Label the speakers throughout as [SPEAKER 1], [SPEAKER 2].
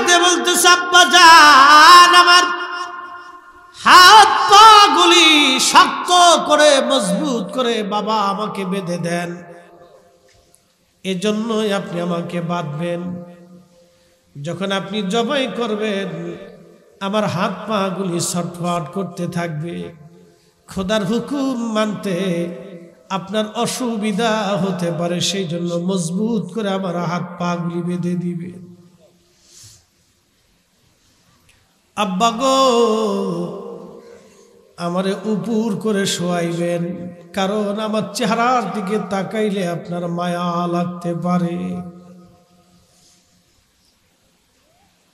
[SPEAKER 1] কাঁদতে বলতেছে, আব্বা জান, আমার হাত পা গুলি শক্ত করে মজবুত করে বাবা আমাকে বেঁধে দেন, এজন্যই আপনি আমাকে বাঁধবেন। যখন আপনি জবাই করবেন আমার হাত পা গুলি ছটফট করতে থাকবে, খোদার হুকুম মানতে আপনার অসুবিধা হতে পারে, সেই জন্য মজবুত করে আমার হাত পা গুলি বেঁধে দিবেন। আব্বা গো, আমারে উপর করে শোয়াইবেন, কারণ আমার চেহারার দিকে তাকাইলে আপনার মায়া লাগতে পারে।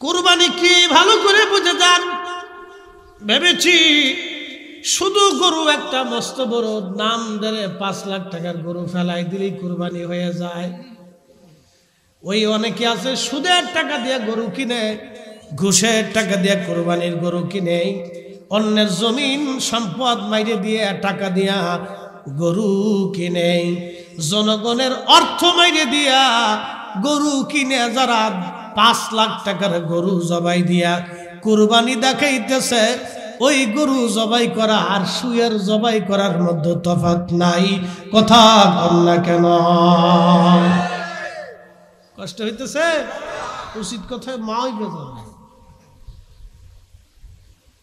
[SPEAKER 1] কুরবানি কি ভালো করে বুঝে যান। ভেবেছি শুধু গরু একটা মস্ত বড় নাম ধরে 5 লাখ টাকার গরু ফেলাই দিলেই কুরবানি হয়ে যায়। ওই অনেকে আছে সুদের টাকা দিয়ে গরু কিনে, ঘুষের টাকা দিয়ে কুরবানির গরু কিনে, অন্যের জমিন সম্পদ মাইরে দিয়ে টাকা দিয়া গরু কিনে, জনগণের অর্থ মাইরে দিয়া গরু কিনে, যারা 5 লাখ টাকার গরু জবাই দিয়া কুরবানি দেখাইতেছে, ওই গরু জবাই করা আর শুয়ের জবাই করার মধ্যে তফাৎ নাই। কথা বল না কেন? কষ্ট হইতেছে? উচিত কথায় মা হইবে যাবে।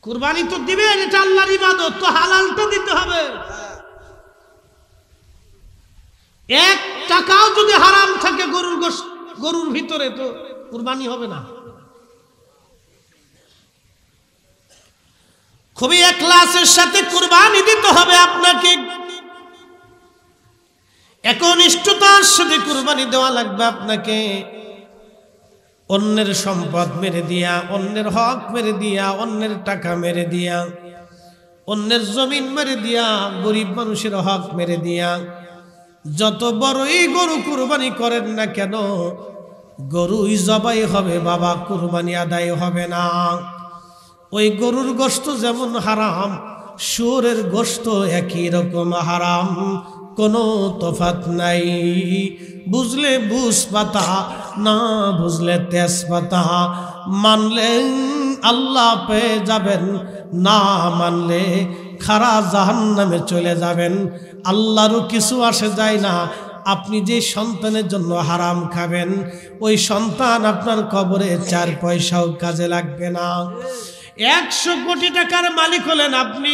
[SPEAKER 1] কুরবানি তো দিবেন, এটা আল্লাহর ইবাদত, তো হালালটা দিতে হবে। 1 টাকাও যদি হারাম থাকে গরুর ভিতরে, তো কুরবানি হবে না। খুবই ইখলাসের সাথে কুরবানি দিতে হবে আপনাকে, একনিষ্ঠতার সাথে কুরবানি দেওয়া লাগবে আপনাকে। অন্যের সম্পদ মেরে দিয়া, অন্যের হক মেরে দিয়া, অন্যের টাকা মেরে দিয়া, অন্যের জমিন মেরে দিয়া, গরিব মানুষের হক মেরে দিয়া যত বড়ই গরু কুরবানি করেন না কেন, গরুই জবাই হবে বাবা, কুরবানি আদায় হবে না। ওই গরুর গোশত যেমন হারাম, শুয়োরের গোশত একই রকম হারাম, কোনো তফাৎ নাই। বুঝলে বুঝ পাতা, না বুঝলে তেজপাতা। মানলে আল্লাহ পেয়ে যাবেন, না মানলে খারা জাহান্নামে চলে যাবেন। আল্লাহরও কিছু আসে যায় না। আপনি যে সন্তানের জন্য হারাম খাবেন, ওই সন্তান আপনার কবরে 4 পয়সাও কাজে লাগবে না। 100 কোটি টাকার মালিক হলেন আপনি,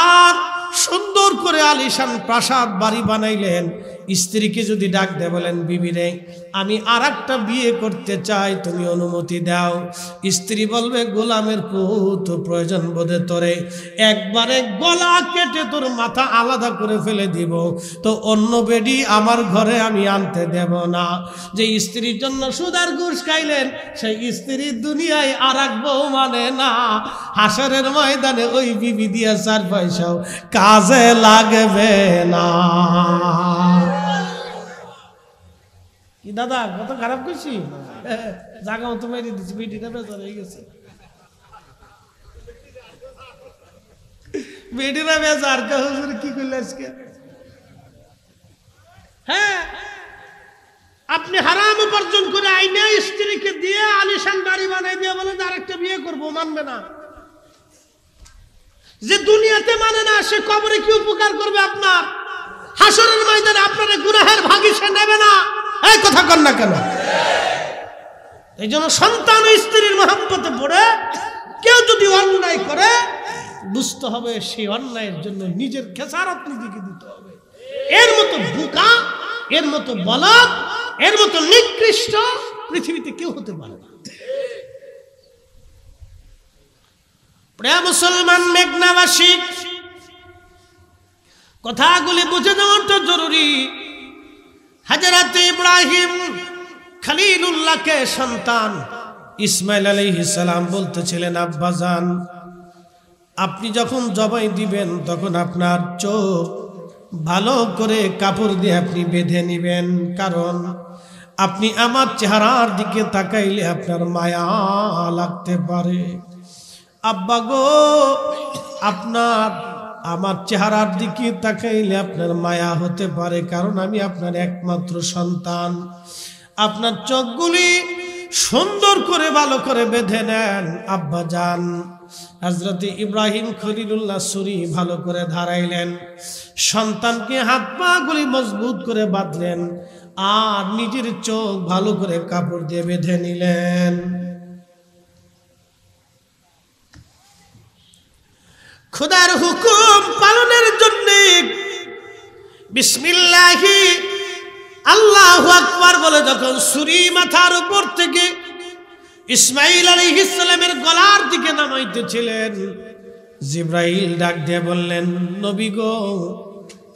[SPEAKER 1] আর সুন্দর করে আলিশান প্রাসাদ বাড়ি বানাইলেন, স্ত্রীকে যদি ডাক দে বলেন, বিবি রে আমি আরেকটা বিয়ে করতে চাই, তুমি অনুমতি দাও। স্ত্রী বলবে, গোলামের পুত, প্রয়োজন বোধে তোরে একবারে গলা কেটে তোর মাথা আলাদা করে ফেলে দিব, তো অন্য বেডি আমার ঘরে আমি আনতে দেব না। যে স্ত্রীর জন্য সুদার ঘুষ খাইলেন, সেই স্ত্রী দুনিয়ায় আর এক বউ মানে না। হাসরের ময়দানে ওই বিবি দিয়া 4 পয়সাও কাজে লাগবে না। কি দাদা, কত খারাপ করছি? জায়গা মতো মেরে দিচ্ছি, বেটিটা বেজার হয়ে গেছে। বেটিরা বেজার, হুজুর কি করলে আজকে? হ্যাঁ, আপনি হারাম উপার্জন করে আইনে স্ত্রীকে দিয়ে আলিশান বাড়ি বানাই দিয়ে বলেন আরেকটা বিয়ে করবো, মানবে না। যে দুনিয়াতে মানে না, সে কবরে কি উপকার করবে আপনার? হাসরের ময়দানে আপনার গুনাহের ভাগী সে নেবে না। এই কথা কর না কেন? এই জন্য সন্তান ও স্ত্রীর মহব্বতে পড়ে কেউ যদি অন্যায় করে, বুঝতে হবে সেই অন্যায়ের জন্য নিজের খেসারত নিজেকে দিতে হবে। এর মতো বোকা, এর মতো বলদ, এর মতো নিকৃষ্ট পৃথিবীতে কেউ হতে পারে না। প্রিয় মুসলমান মেঘনাবাসী, কথাগুলি বুঝে নেওয়াটা জরুরি। হযরত ইব্রাহিম খলিলুল্লাহকে সন্তান ইসমাইল আলাইহিস সালাম বলতেছিলেন, আব্বাজান আপনি যখন জবাই দিবেন তখন আপনার চোখ ভালো করে কাপড় দিয়ে আপনি বেঁধে নেবেন, কারণ আপনি আমার চেহারার দিকে তাকাইলে আপনার মায়া লাগতে পারে। আব্বা গো, আপনার আমার চেহারার দিকে তাকাইলে আপনার মায়া হতে পারে, কারণ আমি আপনার একমাত্র সন্তান। আপনার চোখগুলি সুন্দর করে ভালো করে বেঁধে নেন। আব্বা যান হযরত ইব্রাহিম খলিলুল্লাহ ছুরি ভালো করে ধারাইলেন, সন্তানকে হাত পা গুলি মজবুত করে বাঁধলেন, আর নিজের চোখ ভালো করে কাপড় দিয়ে বেঁধে নিলেন। খোদার হুকুম পালনের জন্য বিসমিল্লাহি আল্লাহু আকবার বলে যখন ছুরি মাথার উপর থেকে ইসমাঈল আলাইহিস সালামের গলার দিকে নামাইতেছিলেন, জিবরাইল ডাক দিয়ে বললেন, নবী গো,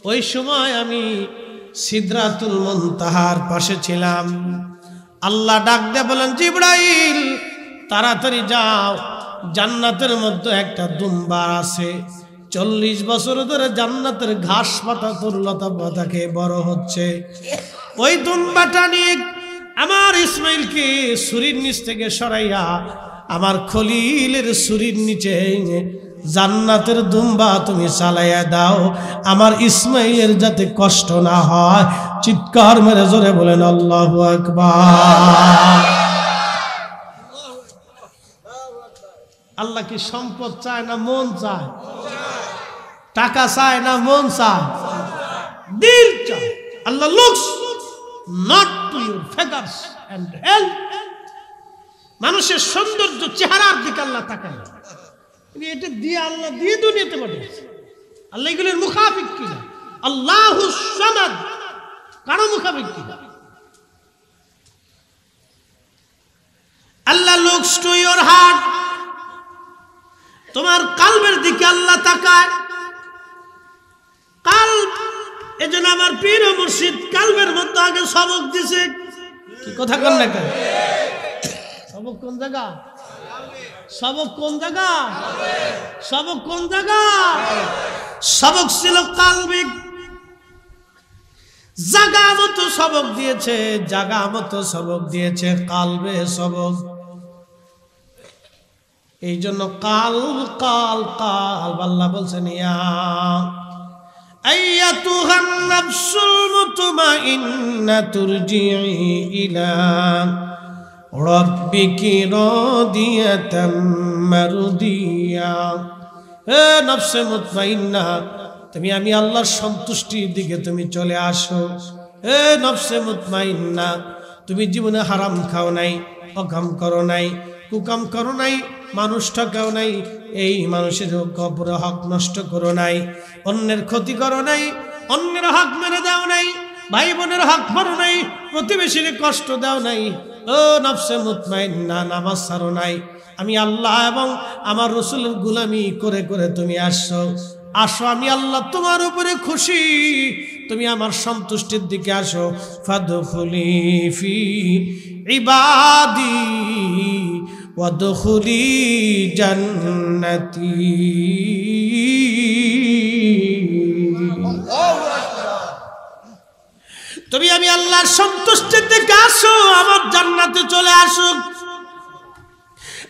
[SPEAKER 1] ওই সময় আমি সিদরাতুল মুনতাহার পাশে ছিলাম। আল্লাহ ডাক দিয়ে বলেন, জিবরাইল তাড়াতাড়ি যাও, জান্নাতের মধ্যে একটা দুম্বা আছে, 40 বছর ধরে জান্নাতের ঘাস পাতা তরুলতা পাতা খেয়ে বড় হচ্ছে, ওই দুম্বাটা নিয়ে আমার ইসমাইলকে ছুরির নিচ থেকে সরাইয়া আমার খলিলের ছুরির নিচে জান্নাতের দুম্বা তুমি চালাইয়া দাও, আমার ইসমাইলের যাতে কষ্ট না হয়। চিৎকার মেরে জোরে বলেন আল্লাহু আকবার। আল্লাহ কি সম্পদ চায় না মন চায়? টাকা চায় না মন চায়? দিল চায়। Allah looks not to your figures and health. মানুষের সৌন্দর্য চেহারার দিকে আল্লাহ তাকায়। এটা দিয়ে আল্লাহ দিয়ে দুনিয়াতে পাঠিয়েছে। আল্লাহ এগুলোর মুখাফিক কিনা? আল্লাহু সামাদ, কারো মুখাফিক কিনা? আল্লাহ লুকস টু ইউর হার্ট, তোমার কালবের দিকে আল্লাহ তাকায়। কালব, এজন্য আমার পীর ও মুর্শিদ কালবের মধ্যে আগে সবক দিছে। কি কথা কন না কেন? সবক কোন জায়গা? সবক কোন জায়গা? সবক কোন জায়গা? সবক ছিল কালবিক। জাগা মতো সবক দিয়েছে, জাগা মতো সবক দিয়েছে, কালবে সবক। এই জন্য কাল কাল কাল আল্লাহ বলছেন, ইয়া আইয়াতুহান নাফসুল মুতমাইন্না তুরজিই ইলা রাব্বিকি রাদিয়াতাম মারদিয়া। হে নফসে মুতমাইন্না, তুমি আমি আল্লাহর সন্তুষ্টির দিকে তুমি চলে আসো। হে নফসে মুতমাইন্না, তুমি জীবনে হারাম খাও নাই, অকাম করো নাই, কুকাম করো নাই, মানুষ ঠকাও নাই, এই মানুষের কবরে হক নষ্ট করো নাই, অন্যের ক্ষতি করো নাই, অন্যের হক মেরে দাও নাই, ভাই বোনের হক মারো নাই, প্রতিবেশীর কষ্ট দাও নাই। ও নফসে মুতমাইন্না, নামাজ ছাড়ো নাই। আমি আল্লাহ এবং আমার রাসূলের গোলামি করে করে তুমি আসছো। আসো, আমি আল্লাহ তোমার উপরে খুশি, তুমি আমার সন্তুষ্টির দিকে আসো। ফাদখুলি ফি ইবাদি ওয়াদখুলি জান্নাতি। তুমি আমি আল্লাহর সন্তুষ্টির দিকে আসো, আমার জান্নাতে চলে আসো,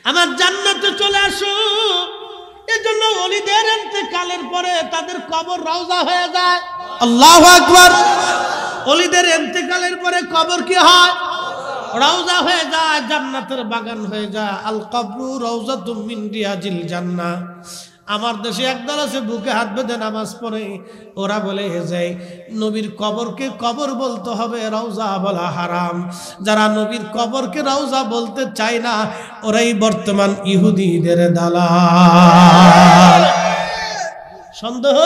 [SPEAKER 1] আমার জান্নাতে চলে আসো। এজন্য ওলিদের ইন্তেকালের পরে তাদের কবর রওজা হয়ে যায়। আল্লাহু আকবার। ওলিদের ইন্তেকালের পরে কবর কি হয়? রওজা হয়ে যায়, জান্নাতের বাগান হয়ে যায়। আল কবরু রওজাতুম মিন রিয়াজিল জান্নাহ। আমার দেশে একদল আছে বুকে হাত বেঁধে নামাজ পড়ে, ওরা বলে যে নবীর কবরকে কবর বলতে হবে, রওজা বলা হারাম। যারা নবীর কবরকে রওজা বলতে চায় না, ওরাই বর্তমান ইহুদিদের দালাল। সন্দেহ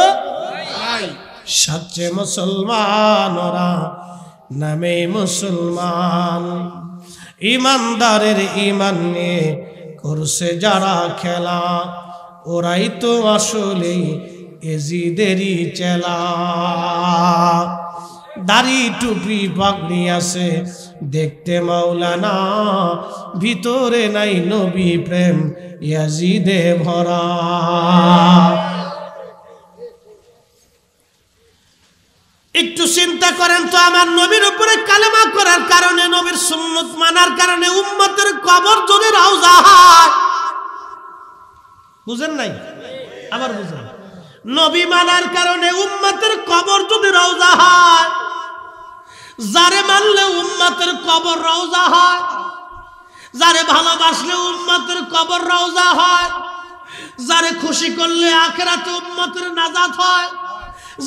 [SPEAKER 1] নাই। সচ্চে মুসলমান ওরা, নামে মুসলমান। ইমানদারের ইমান নিয়ে করছে যারা খেলা, ওরাই তো আসলে এজিদেরই চেলা। দাড়ি টুপি পাগড়ি আছে দেখতে মাওলানা, ভিতরে নাই নবী প্রেম ইয়াজিদে ভরা। একটু চিন্তা করেন তো, আমার নবীর উপরে কালেমা করার কারণে, নবীর সুন্নত মানার কারণে উম্মতের কবর যদি রওজা হয়, বুঝেন নাই? আবার বুঝেন। নবী মানার কারণে উম্মতের কবর যদি রওজা হয়, যারে মানলে উম্মতের কবর রওজা হয়, যারে ভালোবাসলে উম্মতের কবর রওজা হয়, যারে খুশি করলে আখিরাতে উম্মতের নাজাত হয়,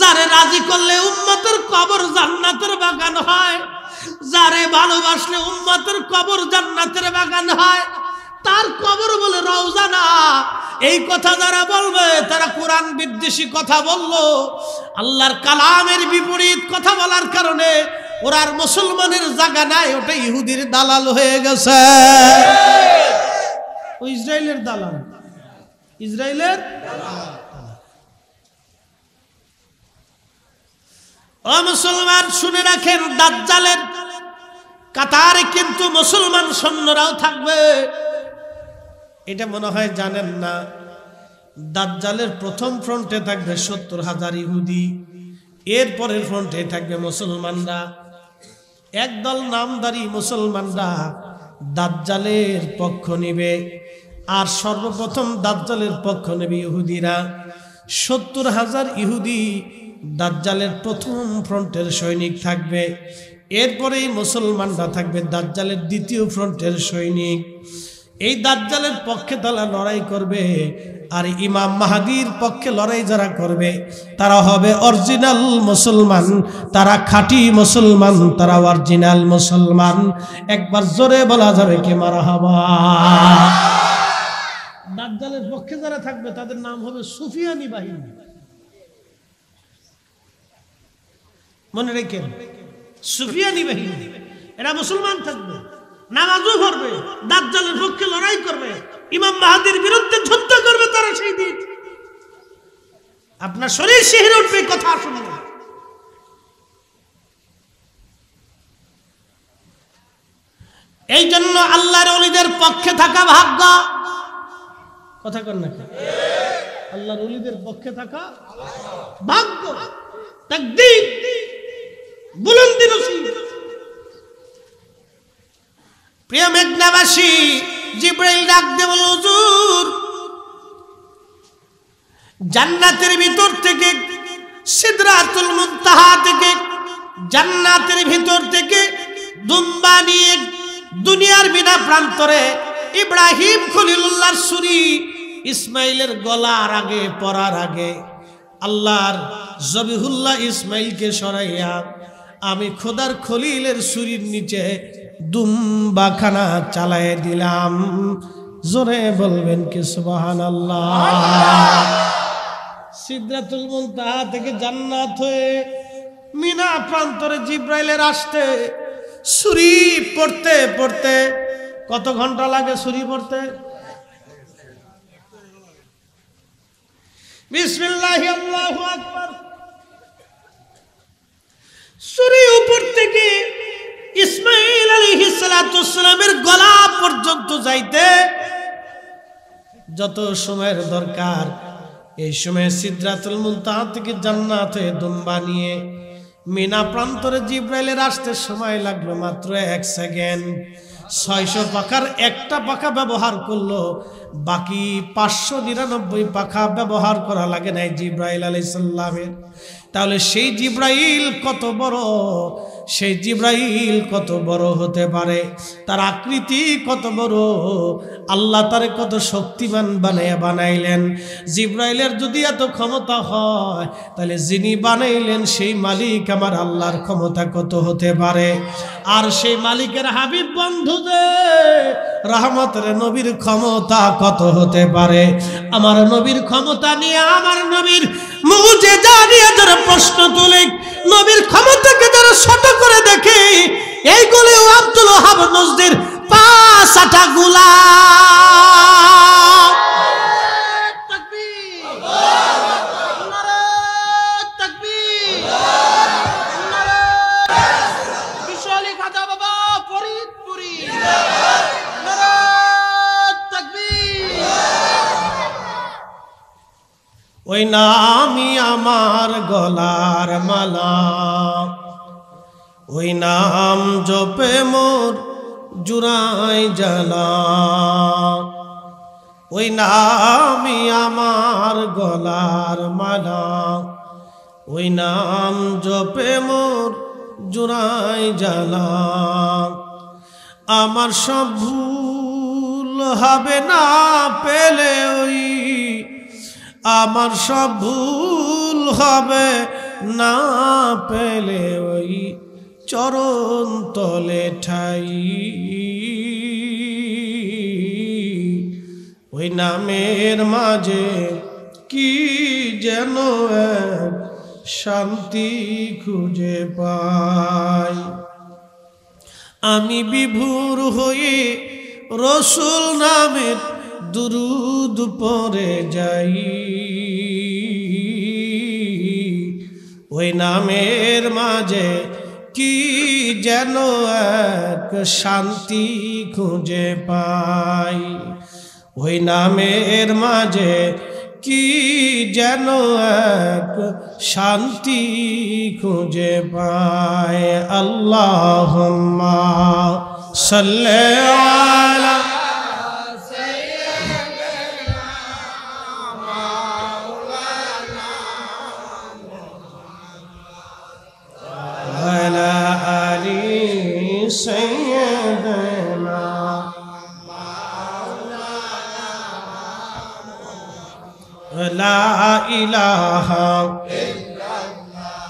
[SPEAKER 1] যারে রাজি করলে উম্মতের কবর জান্নাতের বাগান হয়, যারে ভালোবাসলে উম্মতের কবর জান্নাতের বাগান হয়, তার কবর বলে রওজা না। এই কথা যারা বলবে তারা কোরআন বিদ্বেষী কথা বললো, আল্লাহর কালামের বিপরীত কথা বলার কারণে ওরার মুসলমানের জায়গা নাই, ওটা ইহুদির দালাল হয়ে গেছে। ও ইসরায়েলের দালাল, ইসরায়েলের ও মুসলমান শুনে রাখেন, দাজ্জালের কাতারে কিন্তু মুসলমান সৈন্যরাও থাকবে। এটা মনে হয় জানেন না। দাজ্জালের প্রথম ফ্রন্টে থাকবে 70,000 ইহুদি, এরপরের ফ্রন্টে থাকবে মুসলমানরা। একদল নামধারী মুসলমানরা দাজ্জালের পক্ষ নেবে, আর সর্বপ্রথম দাজ্জালের পক্ষ নেবে ইহুদিরা। 70,000 ইহুদি দাজ্জালের প্রথম ফ্রন্টের সৈনিক থাকবে, এরপরেই মুসলমানরা থাকবে দাজ্জালের দ্বিতীয় ফ্রন্টের সৈনিক। এই দাজ্জালের পক্ষে তারা লড়াই করবে, আর ইমাম মাহাদির পক্ষে লড়াই যারা করবে তারা হবে অরিজিনাল মুসলমান, তারা খাঁটি মুসলমান, তারা অরিজিনাল মুসলমান। একবার জোরে বলা যাবে কি মারহাবা। দাজ্জালের পক্ষে যারা থাকবে তাদের নাম হবে সুফিয়ানি বাহিনী। মনে রেখেন, সুফিয়ানি বাহিনী, এরা মুসলমান থাকবে, নামাজও পড়বে, দাজ্জালের পক্ষে লড়াই করবে, ইমাম মাহাদির বিরুদ্ধে যুদ্ধ করবে তারা সেই দিন। আপনার শরীর শিহরে উঠবে কথা শুনবে। এই জন্য আল্লাহর ওলিদের পক্ষে থাকা ভাগ্য। কথা কর না, আল্লাহর ওলিদের পক্ষে থাকা ভাগ্য, তাকদীর, বুলন্দি নসিব। প্রিয় মেঘনাবাসী, জিবরাইল ডাক দিয়ে বলল, হুজুর জান্নাতের ভিতর থেকে, সিদরাতুল মুনতাহা থেকে, জান্নাতের ভিতর থেকে দুম্বা নিয়ে দুনিয়ার বিনা প্রান্তরে ইব্রাহিম খলিলুল্লাহর ছুরি ইসমাইলের গলার আগে পড়ার আগে আল্লাহর জবিহুল্লাহ ইসমাইলকে সরাইয়া আমি খোদার খলিলের ছুরির নিচে দুম্বাখানা চালায় দিলাম। জোরে বলবেন কি সুবহানাল্লাহ। সিদরাতুল মুনতাহা থেকে জান্নাত হয়ে মিনা প্রান্তরে জিব্রাইলের আসতে ছুরি পড়তে পড়তে কত ঘন্টা লাগে ছুরি পড়তে? বিসমিল্লাহি আল্লাহু আকবার। ছুরি উপর থেকে ইসমাইল আলাইহিস সালাতু ওয়াসসালামের গলা পর্যন্ত যাইতে যত সময়ের দরকার, এই সময় সিদরাতুল মুনতাহা থেকে জান্নাত হয়ে দুম্বা নিয়ে মিনা প্রান্তরে জিব্রাইলের আসতে সময় লাগলো মাত্র 1 সেকেন্ড। 600 পাখার একটা পাখা ব্যবহার করলো, বাকি 599 পাখা ব্যবহার করা লাগে নাই জিব্রাইল আলাইহিস সালামের। তাহলে সেই জিব্রাইল কত বড়, সেই জিব্রাইল কত বড় হতে পারে, তার আকৃতি কত বড়, আল্লাহ তারে কত শক্তিমান বানাইলেন। জিব্রাইলের যদি এত ক্ষমতা হয়, তাহলে যিনি বানাইলেন সেই মালিক আমার আল্লাহর ক্ষমতা কত হতে পারে। আর সেই মালিকের হাবিব বন্ধু যে রহমতের নবীর ক্ষমতা কত হতে পারে। আমার নবীর ক্ষমতা নিয়ে, আমার নবীর মুজিজা নিয়ে যারা প্রশ্ন তুলে, নবীর ক্ষমতাকে যারা ছোট করে দেখে, এইগুলো আব্দুল ওহাব নজদির 5-8 গোলাম। তাকবীর, নারে তাকবীর, নারে বিশালী খাজা বাবা ফরিদপুরি, নারে তাকবীর। ওই নামই আমার গলার মালা, ওই নাম জপে মোর জুড়াই জ্বালা, ওই নামই আমার গলার মালা, ওই নাম জপে মোর জুড়াই জ্বালা। আমার সব হবে না পেলে ওই আমার সব ভুল হবে না পেলে ওই চরণ তলে ঠাই ওই নামের মাঝে কি যেন এক শান্তি খুঁজে পাই আমি বিভোর হয়ে রসুল নামের দুরুদ পড়ে যাই ওই নামের মাঝে কি যেন এক শান্তি খুঁজে পাই ওই নামের মাঝে কি যেন এক শান্তি খুঁজে পাই আল্লাহুম্মা সাল্লি আলা وعلى آل سيدنا لا إله إلا الله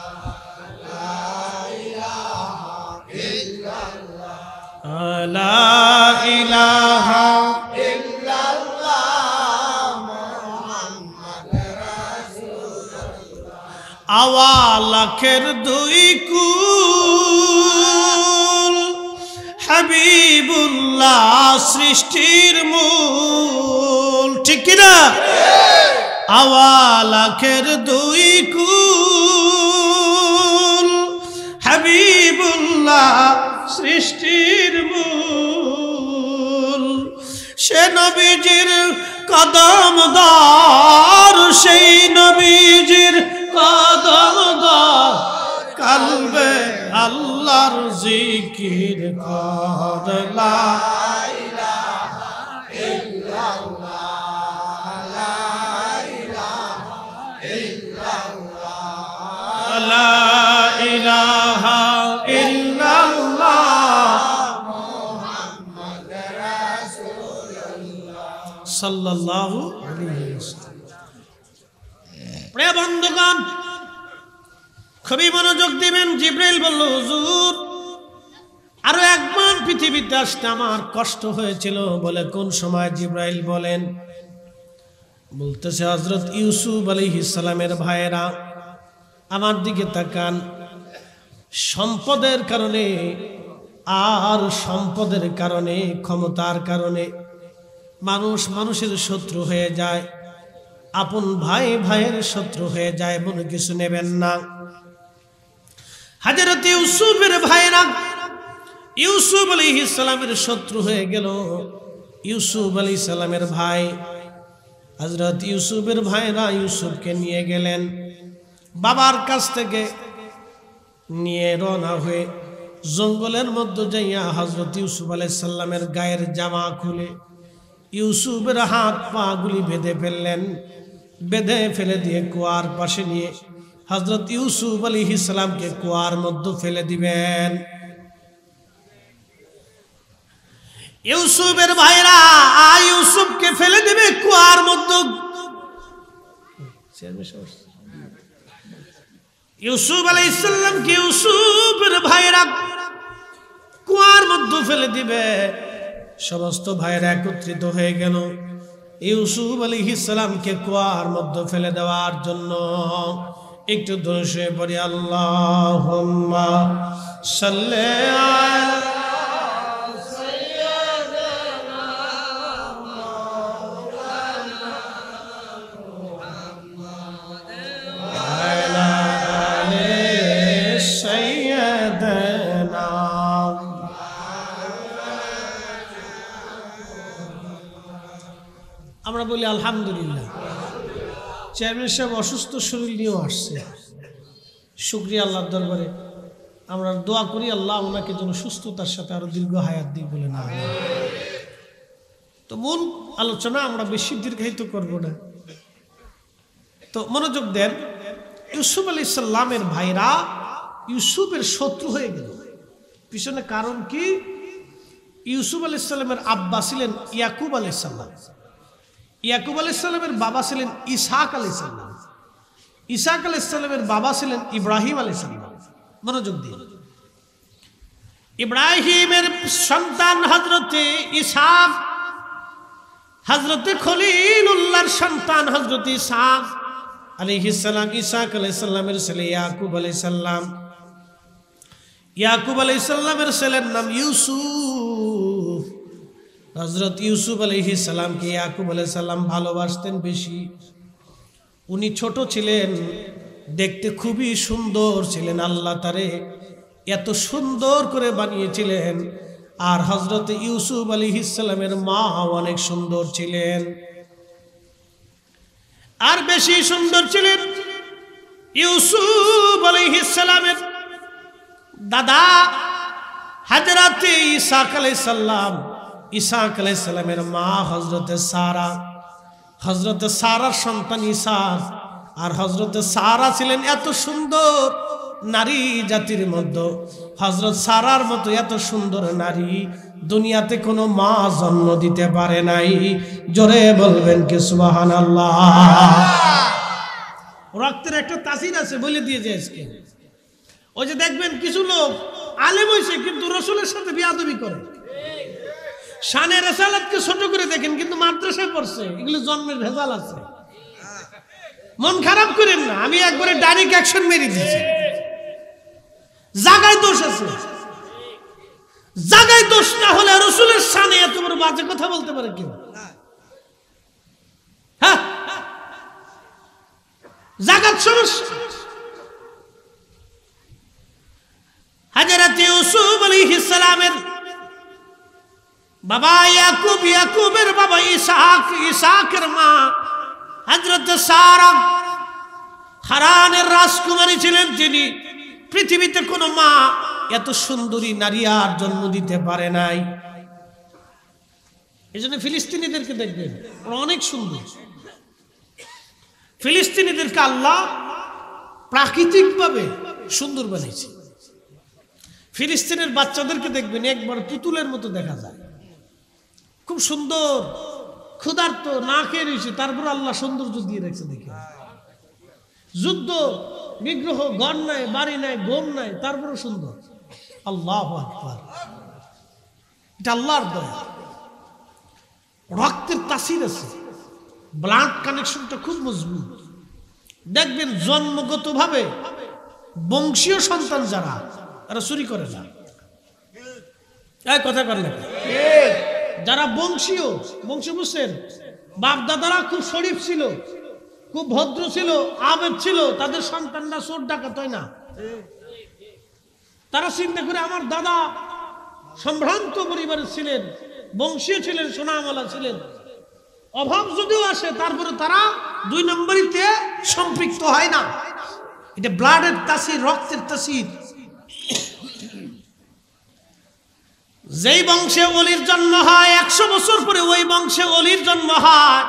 [SPEAKER 1] لا إله إلا الله محمد رسول الله আওয়ালাখের দুই কুল হাবিবুল্লাহ সৃষ্টির মূল ঠিক কি না আওয়ালাখের দুই কুল হাবিবুল্লাহ সৃষ্টির মূল সে নবীজির কদমদার সেই নবীজির কদমদার কলবে আল্লাহর জিকির কর লা ইলাহা ইল্লাল্লাহ লা ইলাহা ইল্লাল্লাহ মুহাম্মাদুর রাসূলুল্লাহ সাল্লাল্লাহু আলাইহি ওয়াসাল্লাম প্রিয় বন্ধুগণ খুবই মনোযোগ দিবেন জিবরাইল বলল হুজুর আরো একবার পৃথিবীতে আসতে আমার কষ্ট হয়েছিল বলে কোন সময় জিবরাইল বলেন বলতেছে হযরত ইউসুফ আলাইহিস সালামের ভাইয়েরা আমার দিকে তাকান সম্পদের কারণে আর সম্পদের কারণে ক্ষমতার কারণে মানুষ মানুষের শত্রু হয়ে যায় আপন ভাই ভাইয়ের শত্রু হয়ে যায় মনে কিছু নেবেন না হযরত ইউসুফের ভাইরা ইউসুফ আলাইহিস সালামের শত্রু হয়ে গেল ইউসুফ আলাইহিস সালামের ভাই হযরত ইউসুফের ভাইরা ইউসুফকে নিয়ে গেলেন বাবার কাছ থেকে নিয়ে রওনা হয়ে জঙ্গলের মধ্যে যাইয়া হযরত ইউসুফ আলাইহিস সালামের গায়ের জামা খুলে ইউসুফের হাত পা গুলি বেঁধে ফেললেন বেঁধে ফেলে দিয়ে কুয়ার পাশে নিয়ে হযরত ইউসুফ আলাইহিস সালামকে কুয়ার মধ্যে ফেলে দিবেন ইউসুফের ভাইরা ইউসুফকে ফেলে দিবে কুয়ার মধ্যে ইউসুফ আলাইহিস সালামকে ইউসুফের ভাইরা কুয়ার মধ্যে ফেলে দিবে সমস্ত ভাইরা একত্রিত হয়ে গেল ইউসুফ আলাইহিস সালামকে কুয়ার মধ্যে ফেলে দেওয়ার জন্য একটু দোষে পড়ি আল্লাহুম্মা সাল্লি আলা সাইয়্যিদিনা মাওলানা মুহাম্মদ ওয়া আলা আলি সাইয়্যিদিনা আমরা বলি আলহামদুলিল্লাহ চেয়ারম্যান সাহেব অসুস্থ শরীর নিয়েও আসছে শুকরিয়া আল্লাহর দরবারে আমরা দোয়া করি আল্লাহ ওনাকে যেন সুস্থতার সাথে আরো দীর্ঘ হায়াত দিক বলে না তো মূল আলোচনা আমরা বেশি দীর্ঘায়িত করব না তো মনোযোগ দেন ইউসুফ আলাইহিস সালামের ভাইরা ইউসুফের শত্রু হয়ে গেল পিছনে কারণ কি ইউসুফ আলাইহিস সালামের আব্বা ছিলেন ইয়াকুব আলাইহিস সালাম, ইয়াকুব আলাইহিস সালামের বাবা ছিলেন ইসহাক আলাইহিস সালাম, ইসহাক আলাইহিস সালামের বাবা ছিলেন ইব্রাহিম আলাইহিস সালাম। মনোযোগ দিন, ইব্রাহিমের সন্তান হযরতে ইসহাক, হযরতে খলিলুল্লাহর সন্তান হযরতে ইসহাক আলাইহিস সালাম, ইসহাক আলাইহিস সালামের ছেলে ইয়াকুব আলাইহিস সালাম। ইয়াকুব আলাইহিস সালামের ছেলের নাম ইউসুফ। হযরত ইউসুফ আলাইহিস সালামকে ইয়াকুব আলাইহিস সালাম ভালোবাসতেন বেশি। উনি ছোট ছিলেন, দেখতে খুবই সুন্দর ছিলেন, আল্লাহ তারে এত সুন্দর করে বানিয়েছিলেন। আর হযরত ইউসুফ আলাইহিস সালামের মা অনেক সুন্দর ছিলেন, আর বেশি সুন্দর ছিলেন ইউসুফ আলাইহিস সালামের দাদা হযরত ইসহাক আলাইহিস সালাম। ইসহাক আলাইহিস সালামের মা হযরতে সারা, হযরতে সারার সন্তান ইসহাক। আর হযরতে সারা ছিলেন এত সুন্দর নারী জাতির মধ্যে, হযরত সারার মতো এত সুন্দর নারী দুনিয়াতে কোনো মা জন্ম দিতে পারে নাই। জোরে বলবেন কি সুবহানাল্লাহ। রক্তের একটা তাসির আছে, বলে দিয়ে যায় আজকে। ওই যে দেখবেন কিছু লোক আলেম হইছে কিন্তু রাসূলের সাথে বিয়াদবি করে, শানে রিসালাতকে ছোট করে দেখেন কিন্তু মাদ্রাসায় পড়ছে, এগুলো জন্মের ভেজাল আছে। মন খারাপ করেন না, আমি একবারে ডাইরেক্ট অ্যাকশন মেরে দিচ্ছি। জায়গায় দোষ আছে, জায়গায় দোষ না হলে রাসূলের শানে এত বড় বাজে কথা বলতে পারে কেউ? হ্যাঁ, জায়গার সমস্যা। হযরত ইউসুফ আলাইহিস সালামের বাবা ইয়াকুব, ইয়াকুবের বাবা ইসহাক, ইসহাকের মা হযরত সারা হারানের রাজকুমারী ছিলেন তিনি। পৃথিবীতে কোনো মা এত সুন্দরী নারী আর জন্ম দিতে পারে নাই। এজন্য ফিলিস্তিনিদেরকে দেখবেন, ওরা অনেক সুন্দর। ফিলিস্তিনিদেরকে আল্লাহ প্রাকৃতিকভাবে সুন্দর বানিয়েছে। ফিলিস্তিনের বাচ্চাদেরকে দেখবেন একবার পুতুলের মতো দেখা যায়, খুব সুন্দর, ক্ষুধার্ত, না খেয়ে রয়েছে, তারপর আল্লাহ সৌন্দর্য দিয়ে রেখেছে। দেখে যুদ্ধ বিগ্রহ, ঘর নাই, বাড়ি নাই, ঘুম নাই, তারপরও সুন্দর। আল্লাহু আকবার, এটা আল্লাহর দয়া। রক্তের তাসির আছে, ব্লাড কানেকশনটা খুব মজবুত। দেখবেন জন্মগতভাবে বংশীয় সন্তান যারা, তারা চুরি করে না। কথা কর না, যারা বংশীয়, বংশ বুঝছেন, বাপ দাদারা খুব শরীফ ছিল, খুব ভদ্র ছিল, আবেদ ছিল, তাদের সন্তানরা চোর ডাকাত হয় না। তারা চিন্তা করে আমার দাদা সম্ভ্রান্ত পরিবারের ছিলেন, বংশীয় ছিলেন, সোনামালা ছিলেন, অভাব যদিও আসে তারপরে তারা 2 নম্বরিতে সম্পৃক্ত হয় না। এটা ব্লাডের তাসির, রক্তের তাসির। যেই বংশে ওলির জন্ম হয় 100 বছর পরে ওই বংশে ওলির জন্ম হয়।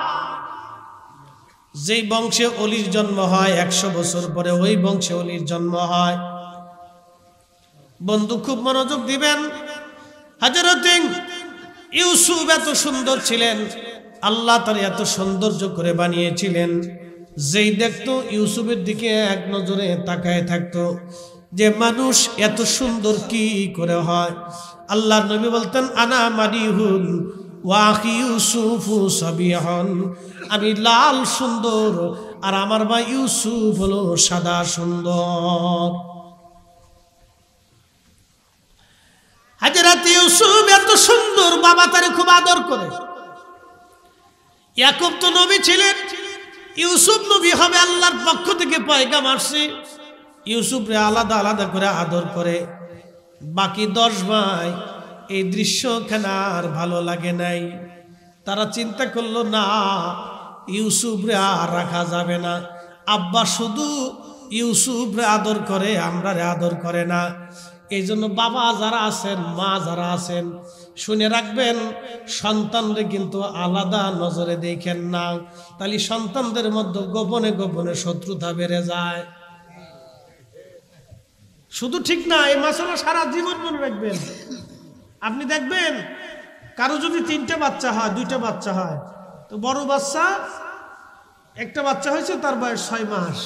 [SPEAKER 1] যেই বংশে ওলির জন্ম হয় 100 বছর পরে ওই বংশে ওলির জন্ম হয়। বন্ধু খুব মনোযোগ দিবেন। হযরত ইউসুফ এত সুন্দর ছিলেন, আল্লাহ তার এত সৌন্দর্য করে বানিয়েছিলেন, যেই দেখতো ইউসুফের দিকে এক নজরে তাকায় থাকতো যে মানুষ এত সুন্দর কি করে হয়। আল্লাহর নবী বলতেন আনা মারিহুন ওয়া আখি ইউসুফু সাবিহান, আমি লাল সুন্দর আর আমার ভাই ইউসুফ হলো সাদা সুন্দর। হযরত ইউসুফ এত সুন্দর, বাবা তারে খুব আদর করে। ইয়াকুব তো নবী ছিলেন, ইউসুফ নবী হবে, আল্লাহর পক্ষ থেকে পয়গাম আসছে। ইউসুফরে আলাদা আলাদা করে আদর করে। বাকি 10 ভাই এই দৃশ্যখানা আর ভালো লাগে নাই। তারা চিন্তা করলো না, ইউসুফরে আর রাখা যাবে না। আব্বা শুধু ইউসুফরে আদর করে, আমরা আদর করে না। এই জন্য বাবা যারা আছেন, মা যারা আছেন, শুনে রাখবেন, সন্তানরে কিন্তু আলাদা নজরে দেখেন না, তাহলে সন্তানদের মধ্যে গোপনে গোপনে শত্রুতা বেড়ে যায়। শুধু ঠিক না, এই মাসালা সারা জীবন মনে রাখবেন। আপনি দেখবেন কারো যদি 3টা বাচ্চা হয়, 2টা বাচ্চা হয়, তো বড় বাচ্চা একটা বাচ্চা হয়েছে, তার বয়স 6 মাস,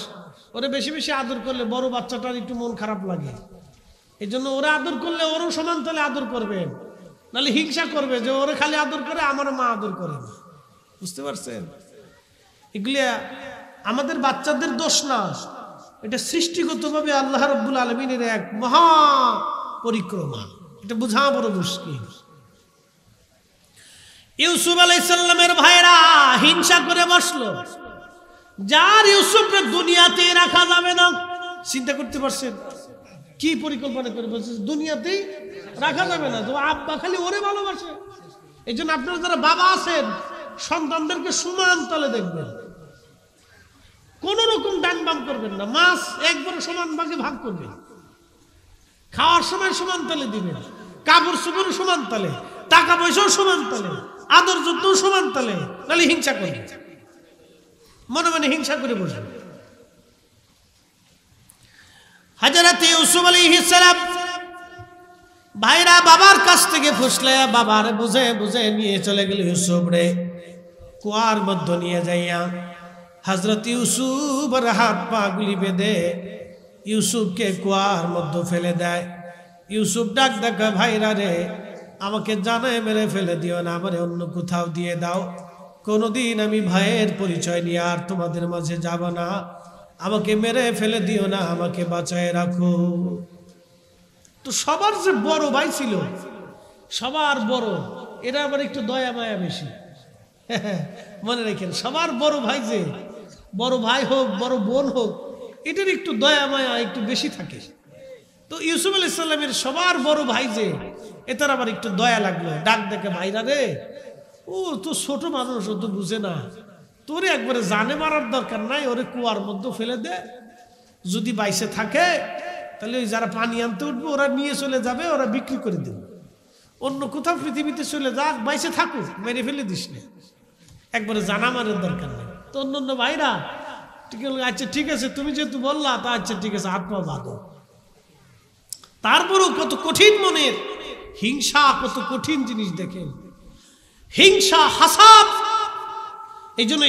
[SPEAKER 1] ওরে বেশি বেশি আদর করলে বড় বাচ্চাটার একটু মন খারাপ লাগে। এই জন্য ওরা আদর করলে ওরও সমান তালে আদর করবেন, নাহলে হিংসা করবে যে ওরে খালি আদর করে আমার মা আদর করে না। বুঝতে পারছেন? এগুলিয়া আমাদের বাচ্চাদের দোষ না, এটা সৃষ্টিগতভাবে আল্লাহ রাব্বুল আলামিনের এক মহা পরিক্রমা। এটা বোঝা বড় মুশকিল। ইউসুফ আলাইহিস সালামের ভাইরা হিংসা করে বসলো, যার ইউসুফকে দুনিয়াতে রাখা যাবে না। চিন্তা করতে পারছেন কি পরিকল্পনা করে বলছে? দুনিয়াতেই রাখা যাবে না, তো আব্বা খালি ওরে ভালোবাসে। এই জন্য আপনারা যারা বাবা আছেন, সন্তানদেরকে সমান তলে দেখবেন, কোন রকম ডান বাম করবেন না। মাছ একবারে সমান ভাগে ভাগ করবেন, খাওয়ার সময় সমান তালে দিবেন, কাপড় চোপড় সমান তালে, টাকা পয়সাও সমান তালে, আদর যত্ন সমান তালে, নাহলে হিংসা করবে, মনে মনে হিংসা করে বসবে। হযরত ইউসুফ আলাইহিস সালাম ভাইরা বাবার কাছ থেকে ফুসলে বাবার বুঝে বুঝে নিয়ে চলে গেল ইউসুফ রে কুয়ার মধ্যে নিয়ে যাইয়া। হযরত ইউসুফের হাত পা গুলি বেঁধে ইউসুফকে কুয়ার মধ্যে ফেলে দেয়। ইউসুফ ডাক ডাকা, ভাইরা রে আমাকে জানায় মেরে ফেলে দিও না, আমারে অন্য কোথাও দিয়ে দাও। কোনোদিন আমি ভাইয়ের পরিচয় নিয়ে আর তোমাদের মাঝে যাব না, আমাকে মেরে ফেলে দিও না, আমাকে বাঁচায় রাখো। তো সবার যে বড় ভাই ছিল, সবার বড়, এরা আবার একটু দয়া মায়া বেশি। মনে রাখেন, সবার বড় ভাই, যে বড় ভাই হোক বড় বোন হোক, এটার একটু দয়া মায়া একটু বেশি থাকে। তো ইউসুফ আলাইহিস সালামের সবার বড় ভাই যে, এটার আবার একটু দয়া লাগলো। ডাক দেখে, ভাইরা রে ও তো ছোট মানুষ, ও তো বুঝে না, তোরে একবারে জানে মারার দরকার নাই, ওরে কুয়ার মধ্যে ফেলে দে। যদি বাইসে থাকে তাহলে ওই যারা পানি আনতে উঠবে ওরা নিয়ে চলে যাবে, ওরা বিক্রি করে দেবে। অন্য কোথাও পৃথিবীতে চলে যাক, বাইসে থাকুক, মেরে ফেলে দিস না, একবারে জানা মারার দরকার নেই। তো অন্য ভাইরা ঠিক আছে, আচ্ছা ঠিক আছে, তুমি যেহেতু বললা তা আচ্ছা ঠিক আছে, হাত পা বাঁধো। তারপরেও কত কঠিন মনের হিংসা, কত কঠিন জিনিস দেখেন, হিংসা, হাসাদ। এই জন্য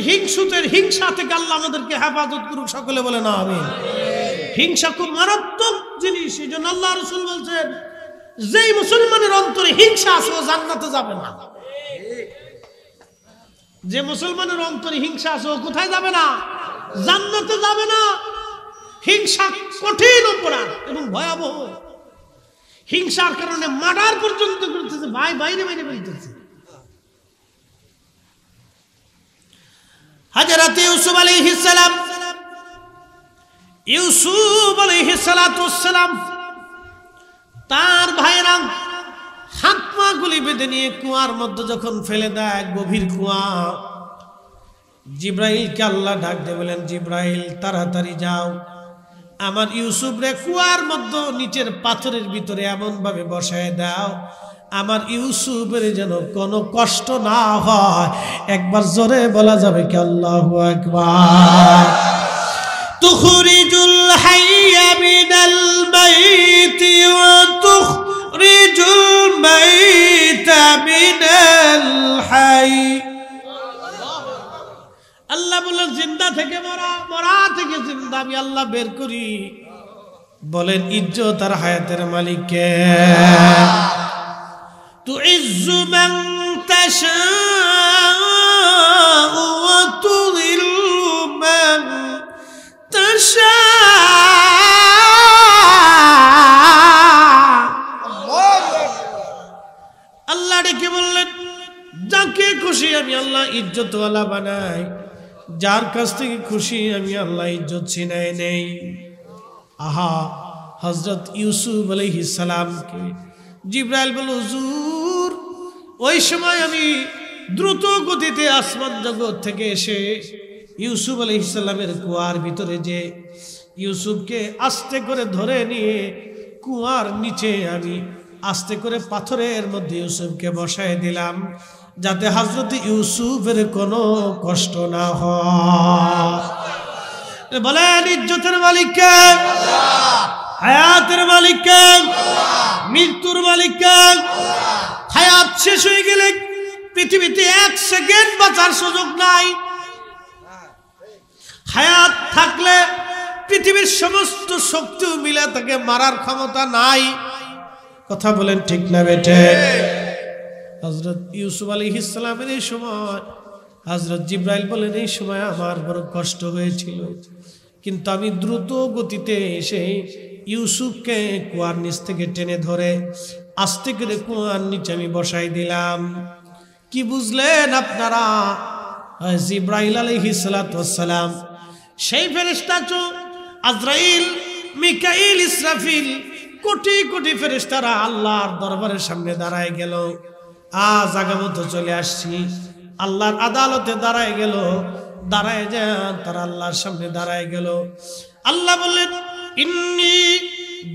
[SPEAKER 1] হিংসা থেকে আল্লাহ আমাদেরকে হেফাজত করুক, সকলে বলে না আমিন। হিংসা খুব মারাত্মক জিনিস। এই জন্য আল্লাহ রাসূল বলছেন, যেই মুসলমানের অন্তরে হিংসা আছে ও জান্নাতে যাবে না। যে মুসলমানের অন্তরে হিংসা আছে ও কোথায় যাবে না? জান্নাতে যাবে না। হিংসা কঠিন অপরাধ এবং ভয়াবহ। হিংসার কারণে মার্ডার পর্যন্ত করতেছে, ভাই বাইরে বাইরে বলতেছে। হযরত ইউসুফ আলাইহিস সালাম তার ভাইরা হাত পা গুলি বেঁধে নিয়ে কুয়ার মধ্যে যখন ফেলে দেয়, গভীর কুয়া, জিব্রাইলকে আল্লাহ ডাক দিয়ে বলেন, জিব্রাইল তাড়াতাড়ি যাও, আমার ইউসুফ রে কুয়ার মধ্যে নিচের পাথরের ভিতরে এমন ভাবে বসায় দাও, আমার ইউসুফের যেন কোনো কষ্ট না হয়। একবার জোরে বলা যাবে কি আল্লাহু আকবার। তুখরিজুল হাইয়া মিনাল মাইতি ওয়া তুখরিজুল মাইতা মিনাল হাই। আল্লাহ বলেন, জিন্দা থেকে মরা, মরা থেকে জিন্দা আমি আল্লাহ বের করি। বলেন, ইজ্জত আর হায়াতের মালিক কে? তুইজ্জু মান তাশাউ ওয়া তুযিল্লু মান তাশাউ। আল্লাহ ডেকে বললেন, যাকে খুশি আমি আল্লাহ ইজ্জতওয়ালা বানাই, যার কাছ থেকে খুশি আমি আল্লাহ ইজ্জত ছিনাই নেই। আহা, হযরত ইউসুফ আলাইহিস সালামকে জিব্রাইল বলল, হুজুর ওই সময় আমি দ্রুত গতিতে আসমান জগৎ থেকে এসে ইউসুফ আলাইহিস সালামের কুয়ার ভিতরে যে ইউসুফকে আস্তে করে ধরে নিয়ে কুয়ার নিচে আমি আস্তে করে পাথরের মধ্যে ইউসুফকে বসায় দিলাম, যাতে হযরত ইউসুফের কোনো কষ্ট না হয়। বলেন, ইজ্জতের মালিক কে? আল্লাহ। হায়াতের মালিক কে? আল্লাহ। মৃত্যুর মালিক কে? আল্লাহ। হায়াত শেষ হয়ে গেলে পৃথিবীতে 1 সেকেন্ড বাঁচার সুযোগ নাই। হায়াত থাকলে পৃথিবীর সমস্ত শক্তি মিলে তাকে মারার ক্ষমতা নাই। কথা বলেন ঠিক না বেটে? হযরত ইউসুফ আলাইহিস সালামের এই সময় হযরত জিবরাইল বলেন, এই সময় আমার বড় কষ্ট হয়েছিল, কিন্তু আমি দ্রুত গতিতে এসে ইউসুফকে কুয়ার নিচ থেকে টেনে ধরে আস্তে করে কুয়ার নিচে আমি বসাই দিলাম। কি বুঝলেন আপনারা? জিবরাইল আলাইহিস সালাতু ওয়াস সালাম সেই ফেরেশতা তো আজরাইল, মিকাইল, ইসরাফিল, কোটি কোটি ফেরেশতারা আল্লাহর দরবারের সামনে দাঁড়ায় গেল। আজ আগামতো চলে আসছি, আল্লাহর আদালতে দাঁড়ায় গেল। দাঁড়ায় যান, তারা আল্লাহর সামনে দাঁড়ায় গেল। আল্লাহ বললেন, ইন্নী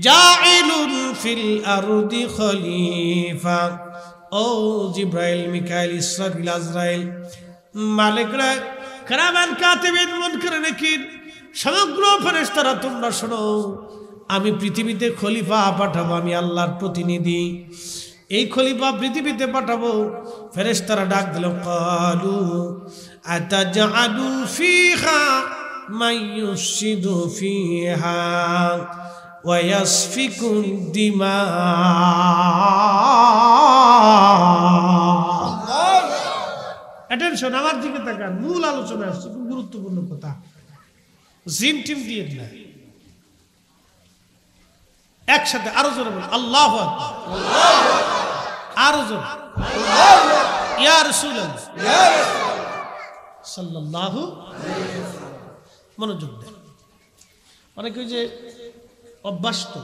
[SPEAKER 1] জাইলুন ফিল আরদি খলিফা। ও জিবরাইল, মিকাইল, ইসরাফিল, আজরাইল, মালিকরা, কিরামান কাতিবিন, মুনকার নাকির, সমগ্র ফেরেশতারা তোমরা শোনো, আমি পৃথিবীতে খলিফা পাঠাবো, আমি আল্লাহর প্রতিনিধি। এই খলিফা পৃথিবীতে পাঠাবো। ফেরেশতারা ডাক দিল, ক্বালু আতাজআলু ফিহা মান ইউফসিদু ফিহা ওয়া ইয়াসফিকু দিমা। অ্যাটেনশন, আমার দিকে তাকান, মূল আলোচনা আসছে, খুব গুরুত্বপূর্ণ কথা। জিম টিম দিয়ে না, একসাথে আরো জোরে বলুন, আল্লাহু আকবার, আরো জোরে, ইয়া রাসূলুল্লাহ সাল্লাল্লাহু আলাইহি ওয়াসাল্লাম। মনোযোগ দেন। অনেকে যে অভ্যাস তো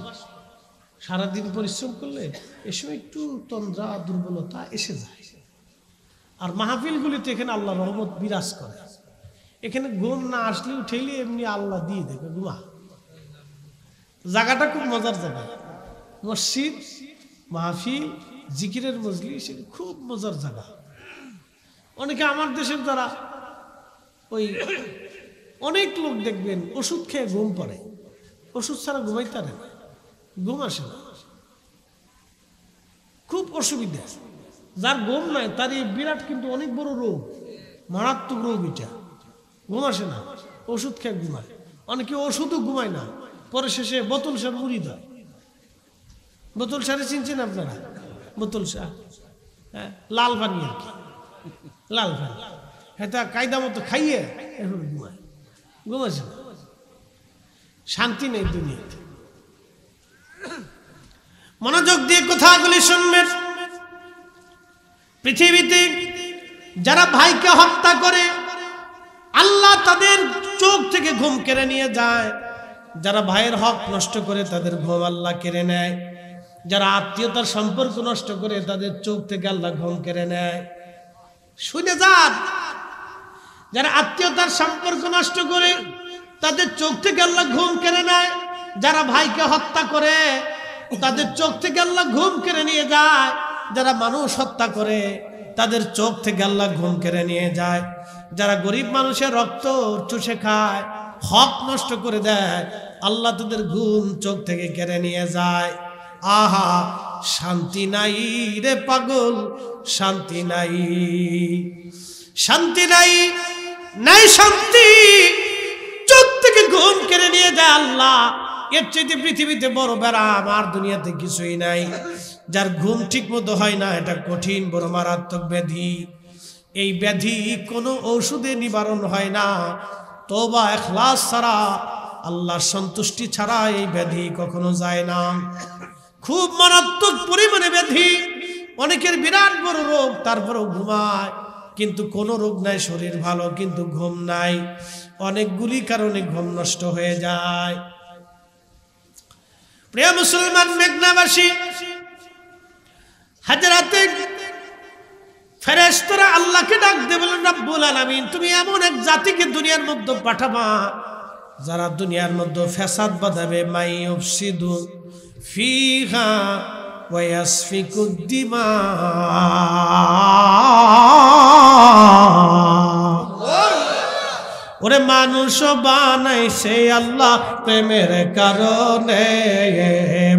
[SPEAKER 1] সারাদিন পরিশ্রম করলে এ সময় একটু তন্দ্রা, দুর্বলতা এসে যায়। আর মাহফিলগুলিতে এখানে আল্লাহ রহমত বিরাজ করে। এখানে ঘুম না আসলে উঠেইলে এমনি আল্লাহ দিয়ে দেবে ঘুমা। জায়গাটা খুব মজার জায়গা, মসজিদ, মাহফিল, জিকিরের মজলিস, খুব মজার জায়গা। অনেকে আমার দেশের যারা ওই অনেক লোক দেখবেন ওষুধ খেয়ে ঘুম পড়ে, ওষুধ ছাড়া ঘুমাইতে পারে না, ঘুম আসে না, খুব অসুবিধা। যার ঘুম নাই তার এই বিরাট কিন্তু অনেক বড় রোগ, মারাত্মক রোগ এটা। ঘুম আসে না, ওষুধ খেয়ে ঘুমায়। অনেকে ওষুধও ঘুমায় না, পরে শেষে বোতল সার মুড়ি দেয়। বোতল সারে চিনছেন আপনারা? বোতল সার, হ্যাঁ, লাল পানি আর কি, লাল পানি, হ্যাঁ, তা কায়দা মতো খাইয়ে এখন ঘুমায়। ঘুম আসে না, শান্তি নেই দুনিয়াতে। মনোযোগ দিয়ে কথাগুলি শুনবেন। পৃথিবীতে যারা ভাইকে হত্যা করে আল্লাহ তাদের চোখ থেকে ঘুম কেড়ে নিয়ে যায়। যারা ভাইয়ের হক নষ্ট করে তাদের ঘুম আল্লাহ কেড়ে নেয়। যারা আত্মীয়তার সম্পর্ক নষ্ট করে তাদের চোখ থেকে আল্লাহ ঘুম কেড়ে নেয়। শুনে যান, যারা আত্মীয়তার সম্পর্ক নষ্ট করে তাদের চোখ থেকে আল্লাহ ঘুম কেড়ে নেয়। যারা ভাইকে হত্যা করে তাদের চোখ থেকে আল্লাহ ঘুম কেড়ে নিয়ে যায়। যারা মানুষ হত্যা করে তাদের চোখ থেকে আল্লাহ ঘুম কেড়ে নিয়ে যায়। যারা গরিব মানুষের রক্ত চুষে খায়, হক নষ্ট করে দেয়, আল্লাহ তাদের ঘুম চোখ থেকে কেড়ে নিয়ে যায়। আহা, শান্তি নাই রে পাগল, শান্তি নাই, শান্তি নাই, নাই শান্তি, চোখ থেকে ঘুম কেড়ে নিয়ে যায় আল্লাহ। এর চাইতে পৃথিবীতে বড় বেড়া আমার দুনিয়াতে কিছুই নাই। যার ঘুম ঠিক মতো হয় না, এটা কঠিন বড় মারাত্মক ব্যাধি। এই ব্যাধি কোনো ঔষধে নিবারণ হয় না। তওবা ইখলাস ছাড়া, আল্লাহর সন্তুষ্টি ছাড়া এই ব্যাধি কখনো যায় না। খুব মারাত্মক পরিমাণে ব্যাধি। অনেকের বিরাট বড় রোগ, তারপরেও ঘুমায়, কিন্তু কোনো রোগ নাই, শরীর ভালো কিন্তু ঘুম নাই। অনেকগুলি কারণে ঘুম নষ্ট হয়ে যায়। প্রিয় মুসলমান, মেঘনাবাসী হাজরাতে ফেরেশতারা আল্লাহকে ডাক দিয়ে বলেন, রব্বুল আলামিন, তুমি এমন এক জাতিকে দুনিয়ার মধ্যে পাঠাবা যারা দুনিয়ার মধ্যে ফ্যাসাদ বাঁধাবে। মাই ইউফসিদু ফিহা ওয়া ইয়াসফিকু দিমা। ওরে মানুষ বানাইছে আল্লাহ প্রেমের কারণে,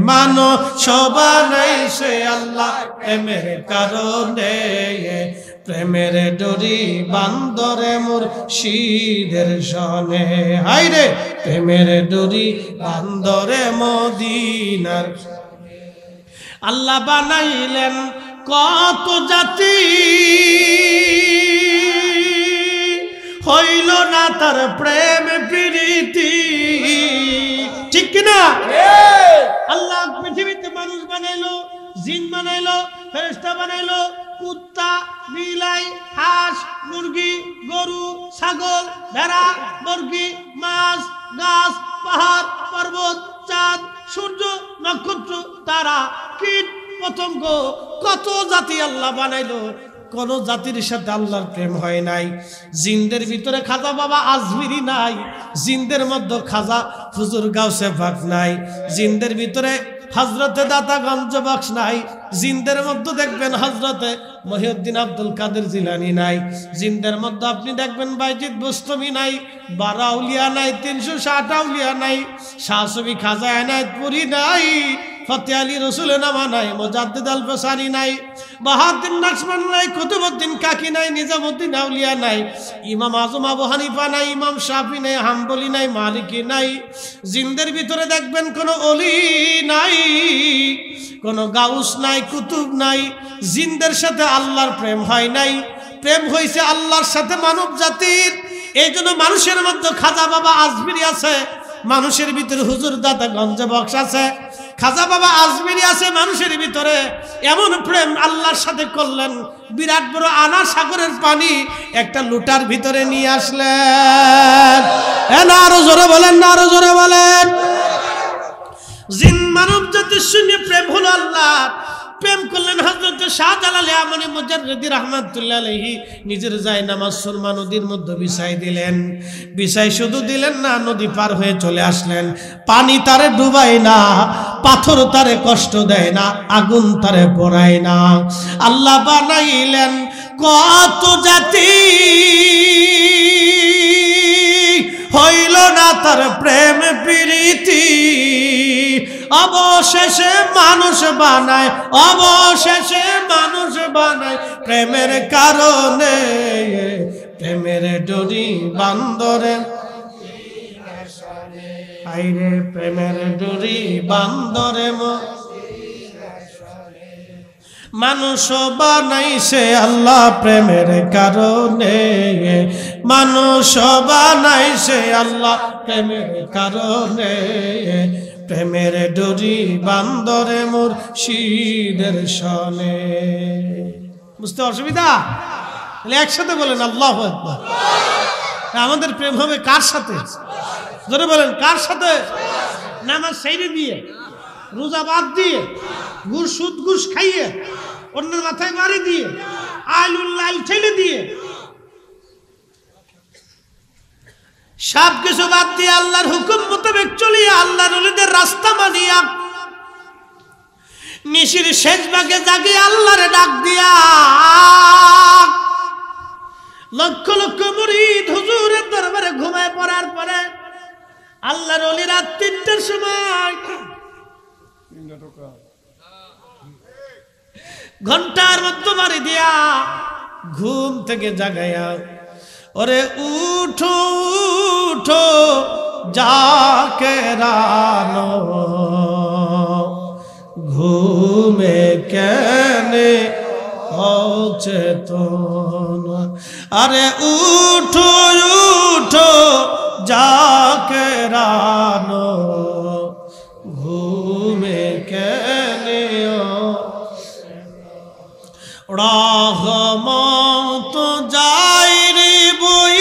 [SPEAKER 1] মানুষ বানাইছে আল্লাহ প্রেমের কারণে প্রেমের ডরি বান্দরে মুর্শিদের শনে হায়রে প্রেমের ডরি বান্দরে মদিনার আল্লাহ বানাইলেন কত জাতি হইল না তার প্রেম প্রীতি ঠিক কিনা আল্লাহ পৃথিবীতে মানুষ বানাইলো জিন বানাইলো ফেরেশতা বানাইলো কুত্তা বিলাই হাঁস মুরগি গরু ছাগল ভেড়া মুরগি মাছ গাছ পাহাড় পর্বত চাঁদ সূর্য নক্ষত্র তারা কীট পতঙ্গ কত জাতি আল্লাহ বানাইলো কোন জাতির সাথে আল্লাহর প্রেম হয় নাই জিনদের ভিতরে খাজা বাবা আজমিরি নাই জিনদের মধ্যে খাজা হুজুর গাউসে পাক নাই জিনদের ভিতরে হযরতে দাতা গঞ্জ বক্স নাই জিনদের মধ্যে দেখবেন হযরতে মহিউদ্দিন আব্দুল কাদের জিলানী নাই জিনদের মধ্যে আপনি দেখবেন বাইজিদ বুস্তামি নাই 12 আউলিয়া নাই 360 আউলিয়া নাই শাহ সুফি খাজা এনায়েতপুরি নাই ফতে আলী রসুল নামা নাই মুজাদ্দিদ আল বসারি নাই বাহাউদ্দিন নাকশবন্দি নাই কুতুবউদ্দিন কাকি নাই নিজামউদ্দিন আউলিয়া নাই ইমাম আজম আবু হানিফা নাই ইমাম শাফি নাই হাম্বলি নাই মালিকি নাই জিনদের ভিতরে দেখবেন কোনো ওলি নাই কোনো গাউস নাই কুতুব নাই জিনদের সাথে আল্লাহর প্রেম হয় নাই প্রেম হইছে আল্লাহর সাথে মানব জাতির এইজন্য মানুষের মধ্যে খাজা বাবা আজমিরি আছে মানুষের ভিতরে হুজুর দাতা গঞ্জ বক্স আছে খাজা বাবা আজমিরি আছে মানুষের ভিতরে এমন প্রেম আল্লাহর সাথে করলেন বিরাট বড় আনা সাগরের পানি একটা লুটার ভিতরে নিয়ে আসলেন না আরো জোরে বলেন না আরো জোরে বলেন জিন মানব জাতির সঙ্গে প্রেম হলো আল্লাহ প্রেম করলেন হযরত শাহজালাল আমানি মুজাররিদি রাহমাতুল্লাহ আলাইহি নিজের জায়নামাজ সুরমা নদীর মধ্যে বিছাই দিলেন বিছাই শুধু দিলেন না নদী পার হয়ে চলে আসলেন পানি তারে ডুবায় না পাথর তারে কষ্ট দেয় না আগুন তারে পোড়ায় না আল্লাহ বানাইলেন কত জাতি হইল না তার প্রেম প্রীতি অবশেষে মানুষ বানায় অবশেষে মানুষ বানায় প্রেমের কারণে প্রেমের ডরি বান্দরে আইরে প্রেমের ডরি বান্দরে মানুষ বানাইছে আল্লাহ প্রেমের কারণে মানুষ বানাইছে আল্লাহ প্রেমের কারণে প্রেমের ডরি বান্দরে মুর্শিদের শনে বুঝতে অসুবিধা তাহলে একসাথে বলেন আল্লাহু আকবার আমাদের প্রেম হবে কার সাথে জোরে বলেন কার সাথে নামাজ ছেড়ে দিয়ে রোজা বাদ দিয়ে সুদ ঘুষ খাইয়ে অন্যের মাথায় বাড়ি দিয়ে আইলুল্লাহ ছেড়ে দিয়ে সব কিছু বাদ দিয়ে আল্লাহর হুকুম মোতাবেক চলিয়া আল্লাহর ওলিদের রাস্তা মানিয়া নিশির শেষ ভাগে জাগিয়ে আল্লাহরে ডাক দিয়া লক্ষ লক্ষ মুরিদ হুজুরের দরবারে ঘুমায় পড়ার পরে আল্লাহর ওলি রাত 3টার সময় ঘন্টার মধ্যে বাড়ি দিয়া ঘুম থেকে জাগাইয়া ওরে উঠো উঠো যাকে রানো ঘুমে কেনে অচেতন আরে উঠো উঠো যাকে রানো ঘুমে কেনে রহমত যাই রে বই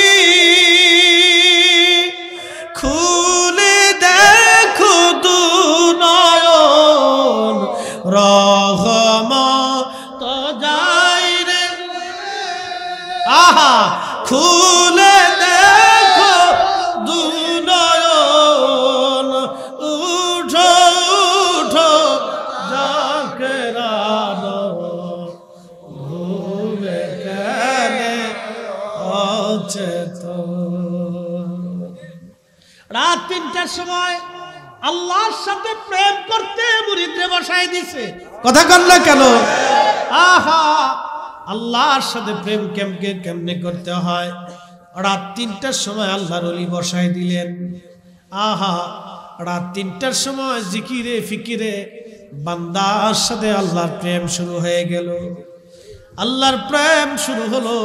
[SPEAKER 1] খুলে দেখো দু নয়ন রহমত যাই রে আহা খুলে দেখো দু নয়ন উঠো উঠো যাকে রানো রাত 3টার সময় আল্লাহর সাথে প্রেম করতে মুরিদরে বসায় দিছে। কথা কন না কেন? আহা, আল্লাহর সাথে প্রেম কেমনে করতে হয়? রাত 3টার সময় আল্লাহর ওলি বসায় দিলেন। আহা, রাত 3টার সময় জিকিরে ফিকিরে বান্দার সাথে আল্লাহর প্রেম শুরু হয়ে গেল। আল্লাহর প্রেম শুরু হলো।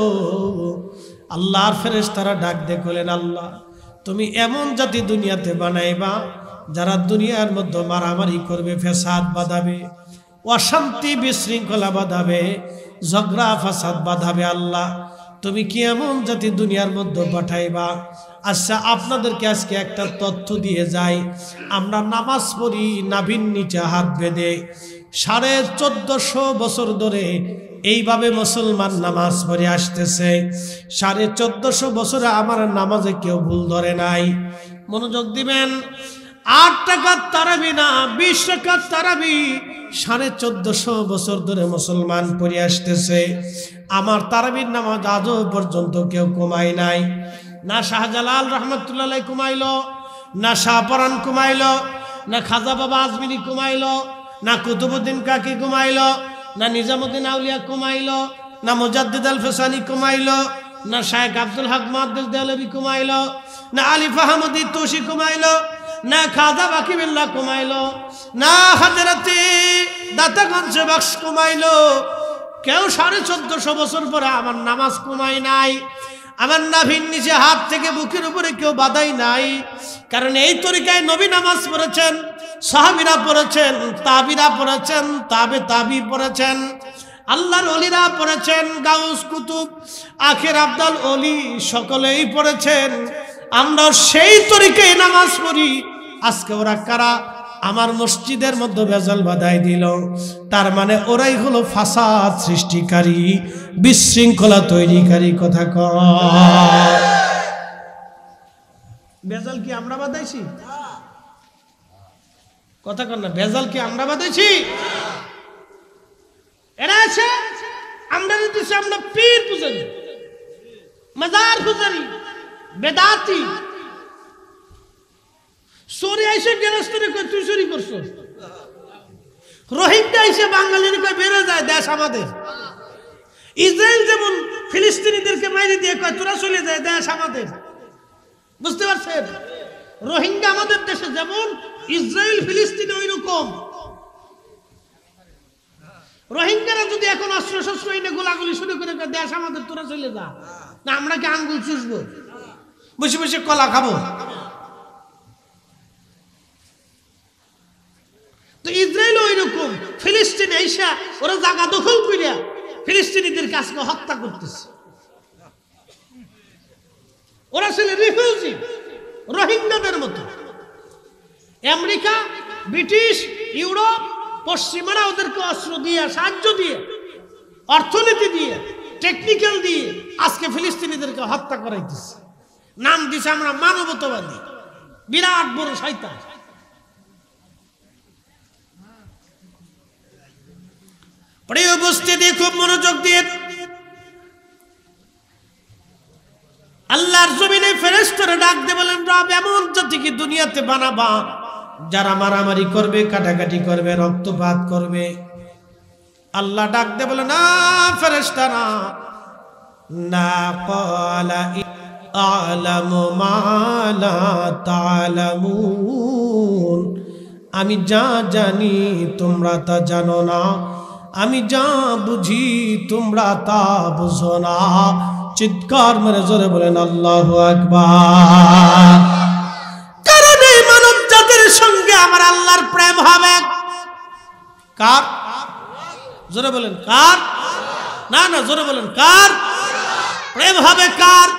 [SPEAKER 1] আল্লাহর ফেরেশতারা ডাক দিয়ে বলেন, আল্লাহ তুমি এমন জাতি দুনিয়াতে বানাইবা যারা দুনিয়ার মধ্যে মারামারি করবে, ফেসাদ বাঁধাবে, অশান্তি বিশৃঙ্খলা বাঁধাবে, ঝগড়া ফাসাদ বাঁধাবে। আল্লাহ তুমি কি এমন জাতি দুনিয়ার মধ্যে পাঠাইবা? আচ্ছা, আপনাদেরকে আজকে একটা তথ্য দিয়ে যাই। আমরা নামাজ পড়ি নাভির নিচে হাত বেঁধে, 1450 বছর ধরে এইভাবে মুসলমান নামাজ পড়ে আসতেছে। 1450 বছরে আমার নামাজে কেউ ভুল ধরে নাই। মনোযোগ দিবেন। 8 টাকার তারাবি না, 20 টাকার তারাবি 1450 বছর ধরে মুসলমান পড়ে আসতেছে। আমার তারাবির নামাজ আজও পর্যন্ত কেউ কমাই নাই। না শাহজালাল রহমতুল্লাহ আলাইহি কমাইলো, না শাহপরান কমাইলো, না খাজা বাবা আজমিরি কমাইলো, না কুতুবউদ্দিন কাকি কমাইলো, না নিজামুদ্দিন আউলিয়া কমাইলো, না মুজাদ্দিদ আল ফেসানি কমাইলো, না শায়েখ আব্দুল হক মুহাদ্দিস দেহলভী কমাইলো, না আলিফ আহমদ তুষি কমাইলো, না খাজা বাকিবিল্লাহ কমাইলো, না হযরতে দাতাগঞ্জ বক্স কমাইলো। কেউ 1450 বছর পরে আমার নামাজ কমাই নাই। আমার নাভির নিচে হাত থেকে বুকের উপরে কেউ বাধাই নাই। কারণ এই তরিকায় নবী নামাজ পড়েছেন, সাহাবীরা পড়েছেন, তাবিরা পড়েছেন, তাবি পড়েছেন, আল্লাহর ওলিরা পড়েছেন, গাউস কুতুব আখের আব্দাল ওলি সকলেই পড়েছেন। আমরা সেই তরিকায় নামাজ পড়ি। আজকে ওরা কারা? আমার মসজিদের মধ্যে ভেজাল বাধাই দিল। তার মানে ওরাই হলো ফাসাদ সৃষ্টিকারী, বিশৃঙ্খলা তৈরিকারী। কথা কয় ভেজাল কি আমরা বাধাইছি? কথা কন না, ভেজাল কি আমরা বাধাইছি? এরা আছে আমরা দিতেছি, আমরা পীর পূজারি, মাজার পূজারি, বেদাতি। চোরে আইসে গেরস্তরে কয় তুই চুরি করছো। রোহিঙ্গা আইসে বাঙালির কয় বেড়ে যায় দেশ আমাদের। ইসরায়েল যেমন ফিলিস্তিনিদেরকে মাইরে দিয়ে কয় তোরা চলে যায় দেশ আমাদের। বুঝতে পারছেন? রোহিঙ্গা আমাদের দেশে যেমন, ইসরায়েল ফিলিস্তিনে ওই রকম। রোহিঙ্গারা যদি এখন অস্ত্র শস্ত্র এনে গোলাগুলি শুরু করে দেশ আমাদের, তোরা চলে যা, না আমরা কি আঙ্গুল চুষবো, বসে বসে কলা খাবো? তো ইসরায়েল ওই রকম, ফিলিস্তিনে আইসা ওরা জায়গা দখল করিয়া ফিলিস্তিনিদের কাছে হত্যা করতেছে। ওরা ছিল রিফিউজি, রোহিঙ্গাদের মতো। আমেরিকা, ব্রিটিশ, ইউরোপ, পশ্চিমারা ওদেরকে অস্ত্র দিয়ে, সাহায্য দিয়ে, অর্থনীতি দিয়ে, টেকনিক্যাল দিয়ে আজকে ফিলিস্তিনিদেরকে হত্যা করাইতেছে। নাম দিছে আমরা মানবতাবাদী। বিরাট বড় শয়তান। প্রিয় উপস্থিতি, খুব মনোযোগ দিয়ে আল্লাহর জমিনে ফেরেশতারা ডাক দিয়ে বলেন, রব এমন জাতিকে দুনিয়াতে বানাবা যারা মারামারি করবে, কাটাকাটি করবে, রক্তপাত করবে। আল্লাহ ডাক দিয়ে বলেন, না ফেরেশতারা, না ক্বালা আ'লামু মা লা তা'লামুন। আমি যা জানি তোমরা তা জানো না, আমি যা বুঝি তোমরা তা বুঝো না। চিৎকার মেরে জোরে বলেন আল্লাহু আকবার। কারণ এই মানব জাতির সঙ্গে আমার আল্লাহর প্রেম হবে। কার? জোরে বলেন কার? না না, জোরে বলেন কার? প্রেম হবে কার?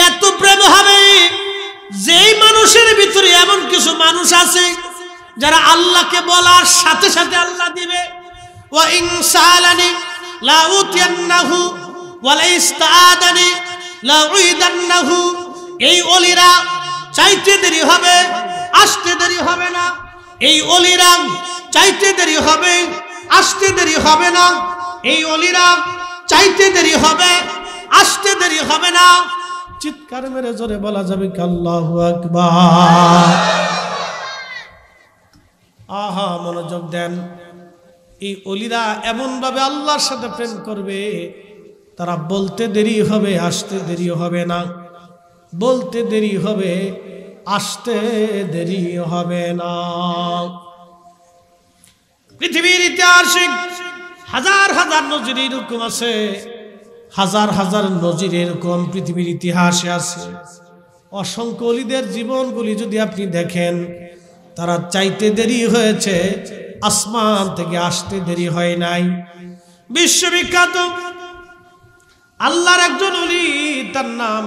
[SPEAKER 1] এত প্রেম হবে যেই মানুষের ভিতরে এমন কিছু মানুষ আছে যারা আল্লাহকে বলার সাথে সাথে আল্লাহ দিবে। ওয়া ইন সালানি লা উতিয়ান্নাহু ওয়া লা ইস্তাআদানি লা উইদান্নাহু। এই ওলিরা চাইতে দেরি হবে, আসতে দেরি হবে না। এই ওলিরা চাইতে দেরি হবে, আসতে দেরি হবে না। এই ওলিরা চাইতে দেরি হবে, আসতে দেরি হবে না। চিৎকার মেরে জোরে বলা যাবে আল্লাহু আকবার। মনোযোগ দেন। এই অলিরা এমন ভাবে আল্লাহর সাথে প্রেম করবে, তারা বলতে দেরি হবে, আসতে দেরি হবে না। বলতে দেরি হবে, আসতে দেরি হবে না। পৃথিবীর ইতিহাসে হাজার হাজার নজির এরকম আছে, হাজার হাজার নজির এরকম পৃথিবীর ইতিহাসে আছে। অসংখ্য অলিদের জীবনগুলি যদি আপনি দেখেন, তারা চাইতে দেরি হয়েছে, আসমান থেকে আসতে দেরি হয় নাই। বিশ্ববিখ্যাত আল্লাহর একজন ওলি, তার নাম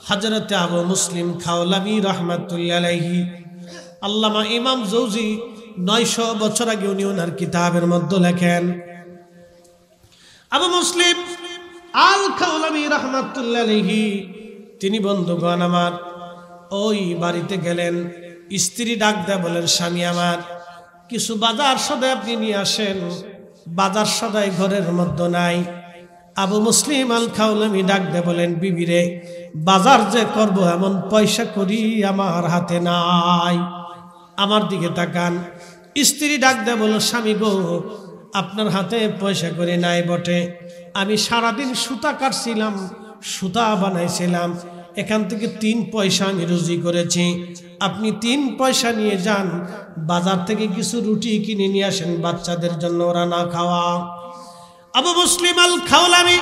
[SPEAKER 1] হযরত আবু মুসলিম খাওলামি রাহমাতুল্লাহি আলাইহি। আল্লামা ইমাম জৌজি 900 বছর আগে উনি ওনার কিতাবের মধ্যে লেখেন, আবু মুসলিম আল খাওলামি রাহমাতুল্লাহি আলাইহি তিনি বন্ধুগণ আমার ওই বাড়িতে গেলেন। স্ত্রী ডাক দেয়, বলেন স্বামী আমার কিছু বাজার সদাই আপনি নিয়ে আসেন, বাজার সদাই ঘরের মধ্যে নাই। আবু মুসলিম আল খাওলামি ডাক দেয়, বলেন বিবি রে, বাজার যে করব এমন পয়সা করি আমার হাতে নাই। আমার দিকে তাকান। স্ত্রী ডাক দেয়, বলো স্বামী গো, আপনার হাতে পয়সা করে নাই বটে, আমি সারাদিন সুতা কাটছিলাম, সুতা বানাইছিলাম, এখান থেকে 3 পয়সা আমি রুজি করেছি, আপনি 3 পয়সা নিয়ে যান, বাজার থেকে কিছু রুটি কিনে নিয়ে আসেন বাচ্চাদের জন্য, ওরা না খাওয়া। আবু মুসলিম আল খাওলামি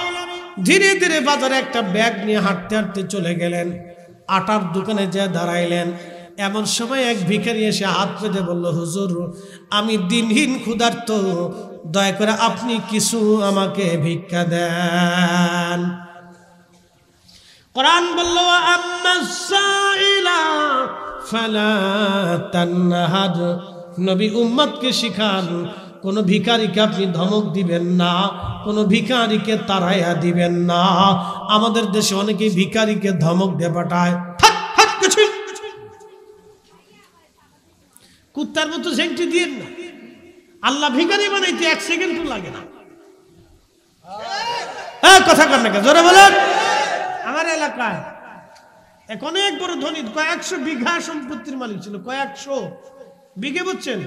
[SPEAKER 1] ধীরে ধীরে বাজারে একটা ব্যাগ নিয়ে হাঁটতে হাঁটতে চলে গেলেন। আটার দোকানে যেয়ে দাঁড়াইলেন। এমন সময় এক ভিখারি এসে হাত পেতে বলল, হুজুর আমি দিনহীন ক্ষুধার্ত, দয়া করে আপনি কিছু আমাকে ভিক্ষা দেন। কোরআন বলল, আম্মাস সাইলা ফালা তানহার, নবী উম্মতকে শিখান কোন ভিখারিকে আপনি ধমক দিবেন না, কোন ভিখারিকে তাড়াইয়া দিবেন না। আমাদের দেশে অনেকে ভিখারিকে ধমক দিয়ে পাঠায়, কুত্তার মতো ঝেংটি দিয়েন না। আল্লাহ ভিখারি বানাইতে 1 সেকেন্ডও লাগে না। কথা কর না, জোরে বলেন। আমার এলাকায় এক অনেক বড় ধনী, কয়েকশো বিঘা সম্পত্তির মালিক ছিল, কয়েকশো বিঘে, বুঝছেন?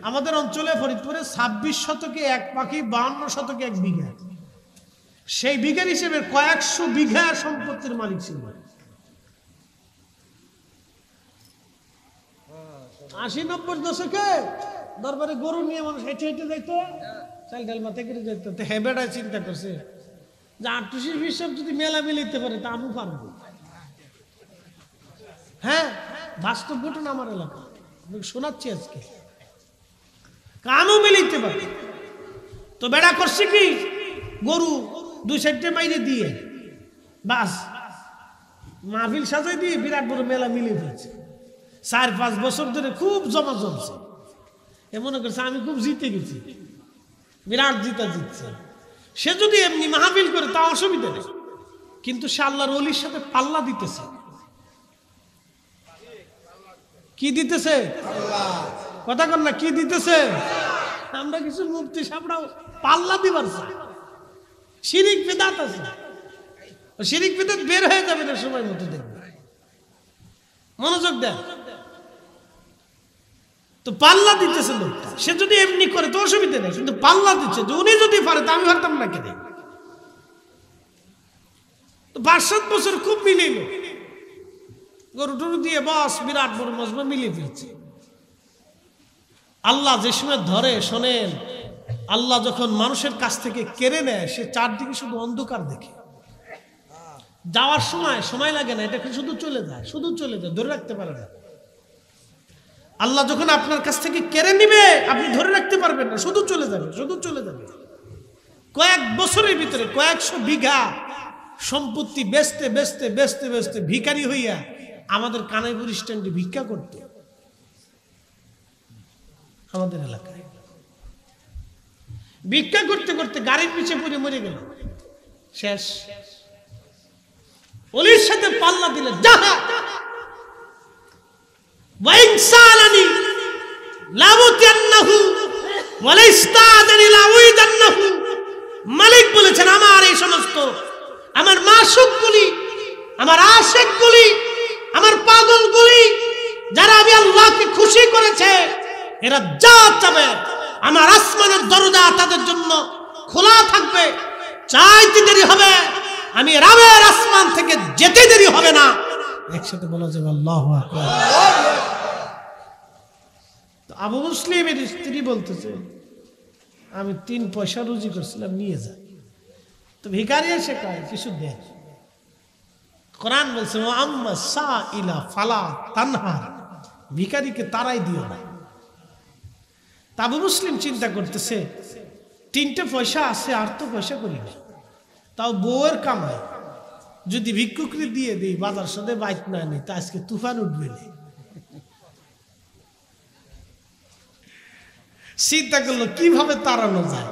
[SPEAKER 1] আমাদের অঞ্চলে ফরিদপুরে 26 শতকে 1 পাখি, 52 শতকে 1 বিঘা। সেই বিঘার হিসেবে কয়েকশো বিঘা সম্পত্তির মালিক ছিল। 80-90 দশকে দরবারে গরু নিয়ে মানুষ হেঁটে হেঁটে যাইতো, চাল ডাল মাথায় করে যাইতো। তো হেবেটায় চিন্তা করছে যে 28-20 সব যদি মেলা মিলাইতে পারে তা আমি পারবো। হ্যাঁ, বাস্তব ঘটনা আমার এলাকা শোনাচ্ছি আজকে, কামও মিলাইতে পারে। তো বেড়া করছে কি, গরু 2 সাইডে মাইরে দিয়ে বাস মাহফিল সাজাই দিয়ে বিরাট বড় মেলা মিলিয়ে ফেলছে। 4-5 বছর ধরে খুব জমা জমছে। এ মনে করছে আমি খুব জিতে গেছি, বিরাট জিতছে। সে যদি এমনি মাহফিল করে তা অসুবিধা নেই, কিন্তু সে আল্লাহর ওলির সাথে পাল্লা দিতেছে। কি দিতেছে? কথা কর না, কি দিতেছে? আমরা কিছু মুফতি সাহেবরাও পাল্লা দিবার চাই। শিরিক বিদআত আছে, শিরিক বিদআত বের হয়ে যাবে না সময় মতো, দেখবে। মনোযোগ দেন। তো পাল্লা দিতেছে লোকটা, সে যদি এমনি করে তো অসুবিধা নেই, কিন্তু পাল্লা দিচ্ছে যে উনি যদি পারে তা আমি পারতাম না কেন। তো 5-7 বছর খুব মিলিল, গরু টরু দিয়ে বাস বিরাট বড় মজমা মিলিয়ে ফেলছে। আল্লাহ যে সময় ধরে, শোনেন, আল্লাহ যখন মানুষের কাছ থেকে কেড়ে নেয়, সে চারদিকে শুধু অন্ধকার দেখে। যাওয়ার সময় লাগে না, এটা শুধু চলে যায়, শুধু চলে যায়, ধরে রাখতে পারে না। আল্লাহ যখন আপনার কাছ থেকে কেড়ে নিবে, আপনি ধরে রাখতে পারবেন না, শুধু চলে যাবে, শুধু চলে যাবে। কয়েক বছরের ভিতরে কয়েকশো বিঘা সম্পত্তি বেচতে বেচতে বেচতে বেচতে ভিখারি হইয়া আমাদের কানাইপুর স্ট্যান্ডে ভিক্ষা করত। আমাদের এলাকায় ভিক্ষা করতে করতে গাড়ির পিছে পড়ে মরে গেল, শেষ। ওলির সাথে পাল্লা দিলে যাহা ওয়াইনসালানি লাউতিয়ান্নাহু ওয়ালাইস্তাদানি লাউইদান্নাহু। মালিক বলেছেন, আমার এই সমস্ত আমার মাশুকগুলি, আমার আশিকগুলি, আমার পাগলগুলি, যারা আমি আল্লাহকে খুশি করেছে, এরা যা চাবে আমার আসমানের দরজা তাদের জন্য খোলা থাকবে। চাইতে দেরি হবে, আমি রাবের আসমান থেকে যেতে দেরি হবে না। একসাথে বলা যাবে আল্লাহু আকবার। তো আবু মুসলিমের স্ত্রী বলতেছে, আমি 3 পয়সা রুজি করছিলাম, নিয়ে যা। তো ভিখারি এসে কয় কিছু দেন। কোরআন বলছে আম্মা সাইলা ফালা তানহার, ভিখারিকে তারাই দিও না। আবু মুসলিম চিন্তা করতেছে 3টে পয়সা আছে, আর তো পয়সা করি না, তাও বউয়ের কামাই যদি ভিক্ষুকরে দিয়ে দিই, বাজার সাথে বাইক না নি, তা আজকে তুফান উঠবে না। চিন্তা করলো কিভাবে তাড়ানো যায়।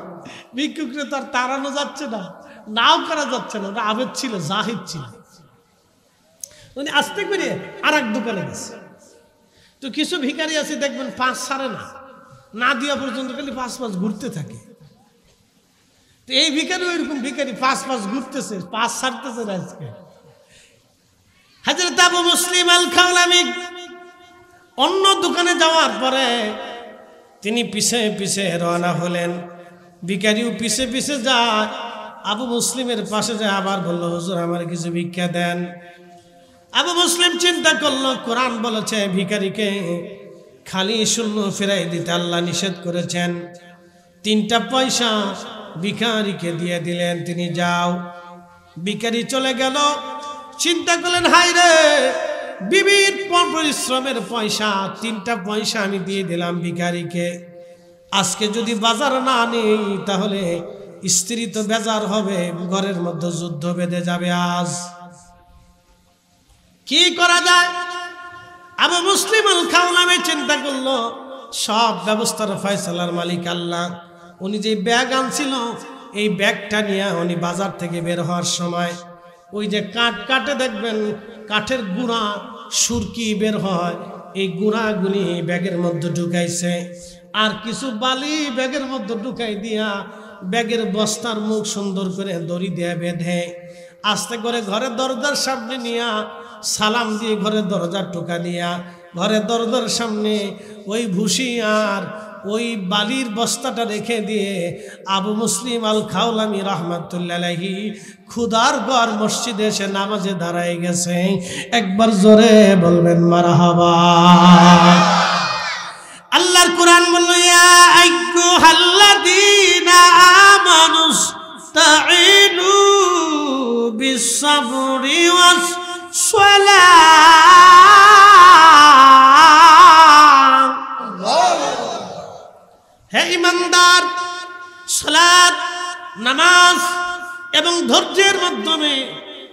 [SPEAKER 1] ভিক্ষুকরে তো আর তাড়ানো যাচ্ছে না, নাও করা যাচ্ছে না। ওরা আবেদ ছিল, জাহিদ ছিল। উনি আস্তে করে আর এক দোকানে গেছে। তো কিছু ভিখারি আছে দেখবেন 5 ছাড়ে না, না দিয়া পর্যন্ত খালি 5 ঘুরতে থাকে। তো এই ভিখারি ওইরকম ভিখারি 5 ঘুরতেছে, 5 ছাড়তেছে না। আজকে হযরত আবু মুসলিম আল খাওলামি অন্য দোকানে যাওয়ার পরে তিনি পিছে পিছে রওনা হলেন। ভিখারিও পিছে পিছে যায়, আবু মুসলিমের পাশে যায়, আবার বলল হুজুর আমার কিছু ভিক্ষা দেন। আবু মুসলিম চিন্তা করলো কোরআন বলেছে ভিখারিকে খালি শূন্য ফেরাই দিতে আল্লাহ নিষেধ করেছেন। 3টা পয়সা ভিখারিকে দিয়ে দিলেন, তিনি যাও। ভিখারি চলে গেল। চিন্তা করলেন হায় রে, বিবির পরিশ্রমের পয়সা 3টা পয়সা আমি দিয়ে দিলাম ভিখারিকে। আজকে যদি বাজার না নেই তাহলে স্ত্রী তো বেজার হবে, ঘরের মধ্যে যুদ্ধ বেঁধে যাবে। আজ কি করা যায়? আবু মুসলিম আল খাওলামি চিন্তা করলো সব ব্যবস্থার ফয়সালার মালিক আল্লাহ। উনি যে ব্যাগ আনছিল এই ব্যাগটা নিয়ে উনি বাজার থেকে বের হওয়ার সময় ওই যে কাঠ কাটে দেখবেন কাঠের গুঁড়া সুরকি বের হয়, এই গুঁড়াগুলি ব্যাগের মধ্যে ঢুকাইছে। আর কিছু বালি ব্যাগের মধ্যে ঢুকাই দিয়া ব্যাগের বস্তার মুখ সুন্দর করে দড়ি দিয়ে বেঁধে আস্তে করে ঘরের দরজার সামনে নিয়া সালাম দিয়ে ঘরের দরজার টোকা দিয়া ঘরের দরজার সামনে ওই ভুসি আর ওই বালির বস্তাটা রেখে দিয়ে আবু মুসলিম আল খাওলামি রাহমাতুল্লাহ আলাইহি খুদার ঘর মসজিদে এসে নামাজে দাঁড়ায় গেছে। একবার জোরে বলবেন মারহাবা। আল্লাহর কোরআন বলল ইয়া আইয়ুহাল্লাযীনা আমানুস তাঈনু বিস-সাবরি ওয়াস-সালাত। হে ঈমানদার, সালাত নামাজ এবং ধৈর্যের মাধ্যমে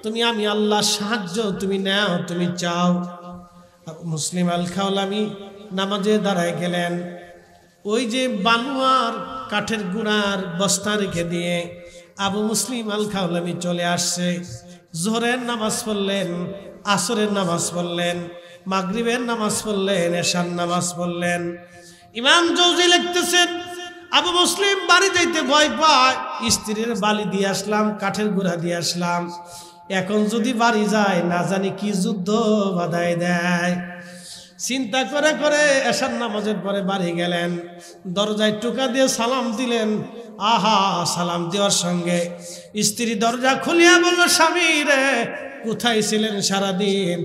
[SPEAKER 1] তুমি আমি আল্লাহর সাহায্য তুমি নাও, তুমি চাও। মুসলিম আল খাওলামি নামাজে দাঁড়ায় গেলেন। ওই যে বানুয়ার কাঠের গুঁড়ার বস্তা রেখে দিয়ে আবু মুসলিম আল খাওলামি চলে আসছে। জোহরের নামাজ পড়লেন, আসরের নামাজ পড়লেন, মাগরিবের নামাজ পড়লেন, এশার নামাজ পড়লেন। ইমাম জৌজি লিখতেছেন আবু মুসলিম বাড়ি যাইতে ভয় পায়, স্ত্রীর বালি দিয়ে আসলাম, কাঠের গুঁড়া দিয়ে আসলাম, এখন যদি বাড়ি যায় না জানি কি যুদ্ধ বাধায় দেয়। চিন্তা করে করে এশার নামাজের পরে বাড়ি গেলেন, দরজায় টোকা দিয়ে সালাম দিলেন। আহা, সালাম দেওয়ার সঙ্গে স্ত্রী দরজা খুলিয়া বলল স্বামী রে কোথায় ছিলেন সারাদিন?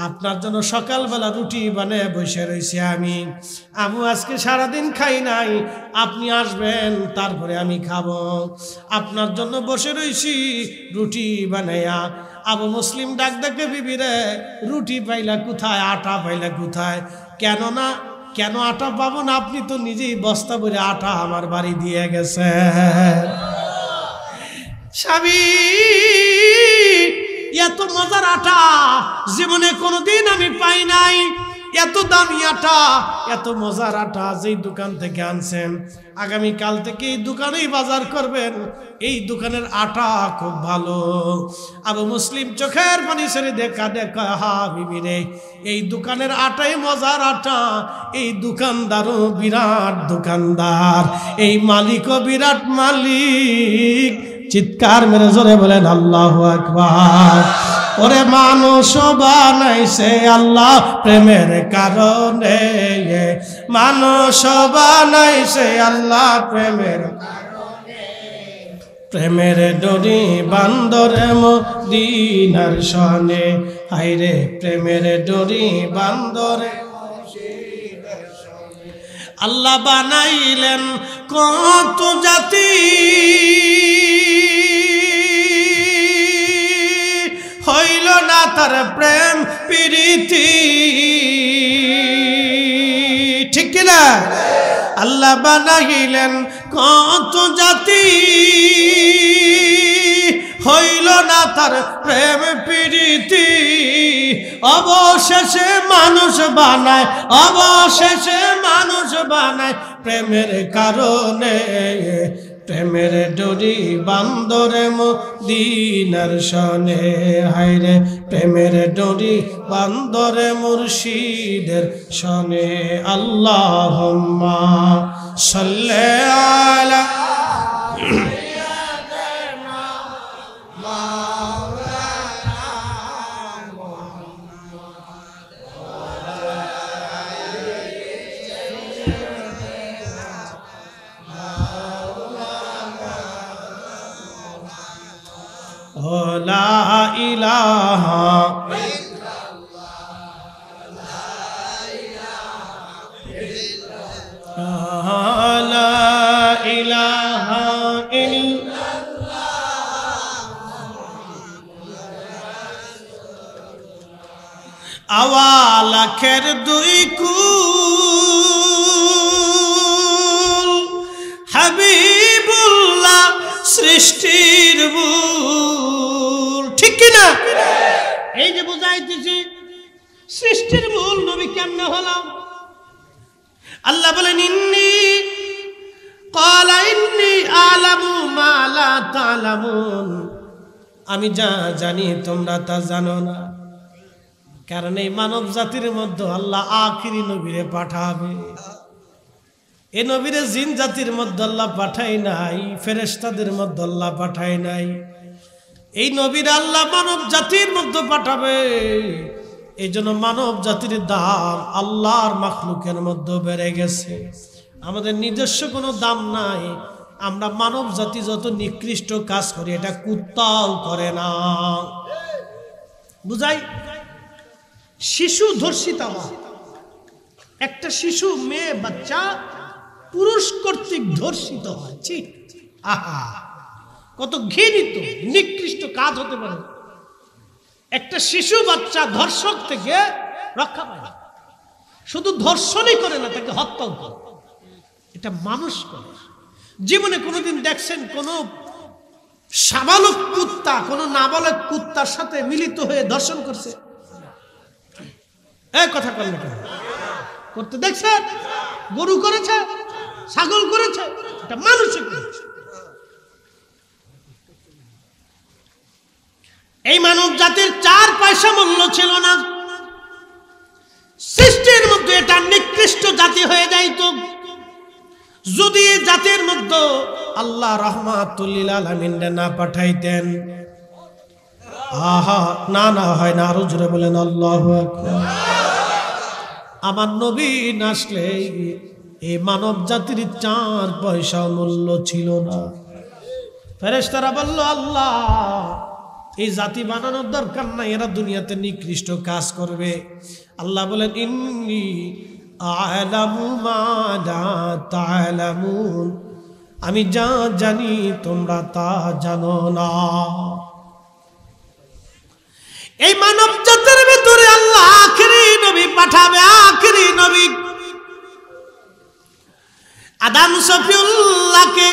[SPEAKER 1] আপনার জন্য সকালবেলা রুটি বানিয়ে বসে রয়েছি আমি আজকে সারাদিন খাই নাই, আপনি আসবেন তারপরে আমি খাবো। আপনার জন্য বসে রয়েছি রুটি বানাইয়া। আবু মুসলিম ডাক ডাকে বিবি রে রুটি পাইলা কোথায়, আটা পাইলা কোথায়? কেন আটা পাবো না? আপনি তো নিজেই বস্তা ভরে আটা আমার বাড়ি দিয়ে গেছে। স্বামী এত মজার আটা জীবনে কোনোদিন আমি পাই নাই, এত দামি আটা, এত মজার আটা যেই দোকান থেকে আনছেন আগামীকাল থেকে এই দোকানেই বাজার করবেন, এই দোকানের আটা খুব ভালো। আবু মুসলিম চোখের পানি ছেড়ে দেখা হা বিবি রে এই দোকানের আটাই মজার আটা, এই দোকানদারও বিরাট দোকানদার, এই মালিকও বিরাট মালিক। চিৎকার মেরে জোরে বলেন আল্লাহু আকবার। ও ওরে মানুষ বানাইছে আল্লাহ প্রেমের কারণে, মানুষ বানাইছে আল্লাহ প্রেমের কারণে। প্রেমের ডোরি বান্দরে মদিনার শনে, হায়রে প্রেমের ডোরি বান্দরে আল্লাহ বানাইলেন কত জাতি, হইল না তার প্রেম প্রীতি, ঠিক কিনা? আল্লাহ বানাইলেন কত জাতি, হইল না তার প্রেম প্রীতি, অবশেষে মানুষ বানায়, অবশেষে মানুষ বানায় প্রেমের কারণে। প্রেমের ডোরি বান্দরে মদিনার শনে, হায়রে প্রেমের ডোরি বান্দরে মুর্শিদের শনে। আল্লাহুম্মা সাল্লি আলা লা ইলাহা লা ইলাহা আওয়ালাখের দুই কুল, হাবিবুল্লাহ সৃষ্টির মূল, ঠিক কিনা? এই যে বুঝাইতেছি সৃষ্টির মূল নবী কেমনে হলাম? আল্লাহ বলেন ইন্নী ক্বালা ইন্নী আ'লামু মা লা তা'লামুন, আমি যা জানি তোমরা তা জানো না। কারণ এই মানব জাতির মধ্যে আল্লাহ আখিরি নবীরে পাঠাবে। এই নবীরে জিন জাতির মধ্যে আল্লাহ পাঠায় নাই, ফেরেশতাদের মধ্যে আল্লাহ পাঠায় নাই। এই নবীর আল্লাহ মানব জাতির মধ্যে পাঠাবে। এই জন্য মানব জাতির দাম আল্লাহর মাখলুকের মধ্যে বেড়ে গেছে। আমাদের নিজস্ব কোনো দাম নাই। আমরা মানব জাতি যত নিকৃষ্ট কাজ করি এটা কুত্তাও করে না। বুঝাই? শিশু ধর্ষিতা, একটা শিশু মেয়ে বাচ্চা পুরুষ কর্তৃক ধর্ষিত হয়, ঠিক? আহা, কত ঘৃণিত নিকৃষ্ট কাজ হতে পারে। একটা শিশু বাচ্চা ধর্ষক থেকে রক্ষা পায় না, শুধু ধর্ষণই করে না, তাকে হত্যাও করে। এটা মানুষ করে। জীবনে কোনোদিন দেখছেন কোন সাবালক কুত্তা কোন নাবালক কুত্তার সাথে মিলিত হয়ে ধর্ষণ করছে? এই কথা বললে কেন? করতে দেখছেন? গরু করেছে, ছাগল করেছে, এটা মানুষ করেছে। এই মানব জাতির 4 পয়সা মূল্য ছিল না। সৃষ্টির মধ্যে এটা নিকৃষ্ট জাতি হয়ে যাইত যদি জাতির মধ্যে আল্লাহ রাহমাতুল লিল আলামিন না পাঠাইতেন। আহা, না না হয় না, আরো জোরে বলেন আল্লাহু আকবার। আমার নবী না আসলে এই মানব জাতির 4 পয়সা মূল্য ছিল না। ফেরেশতারা বলল, আল্লাহ এই জাতি বানানোর দরকার নাই, এরা দুনিয়াতে নিকৃষ্ট কাজ করবে। আল্লাহ বলেন ইন্নী আ'লামু মা লা তা'লামুন, আমি যা জানি তোমরা তা জানো না। এই মানব জাতির ভিতরে আল্লাহ আখেরি নবী পাঠাবে। আখেরি নবী আদম সফিউল্লাহকে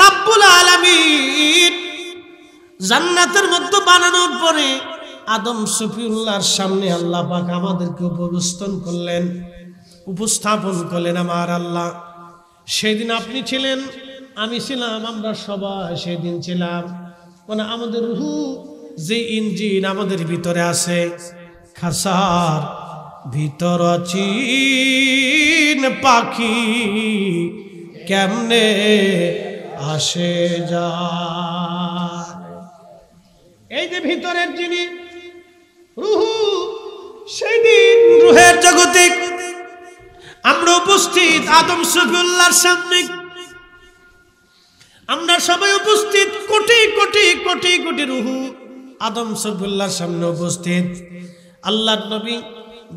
[SPEAKER 1] রব্বুল আলামিন জান্নাতের মধ্যে বানানোর পরে আদম সফিউল্লাহর সামনে আল্লাহ পাক আমাদেরকে উপস্থাপন করলেন। আমার আল্লাহ, সেদিন আপনি ছিলেন, আমি ছিলাম, আমরা সবাই সেদিন ছিলাম। মানে আমাদের রূহ যে ইঞ্জিন আমাদের ভিতরে আছে, খাসার ভিতর চিন পাখি কেমনে আসে যায়। এই যে ভিতরের যিনি রুহু, সেই দিন রুহের জগতে আমরা উপস্থিত আদম শফিউল্লাহর সামনে। আমরা সবাই উপস্থিত, কোটি কোটি কোটি কোটি রুহু আদম শফিউল্লাহর সামনে উপস্থিত। আল্লাহর নবী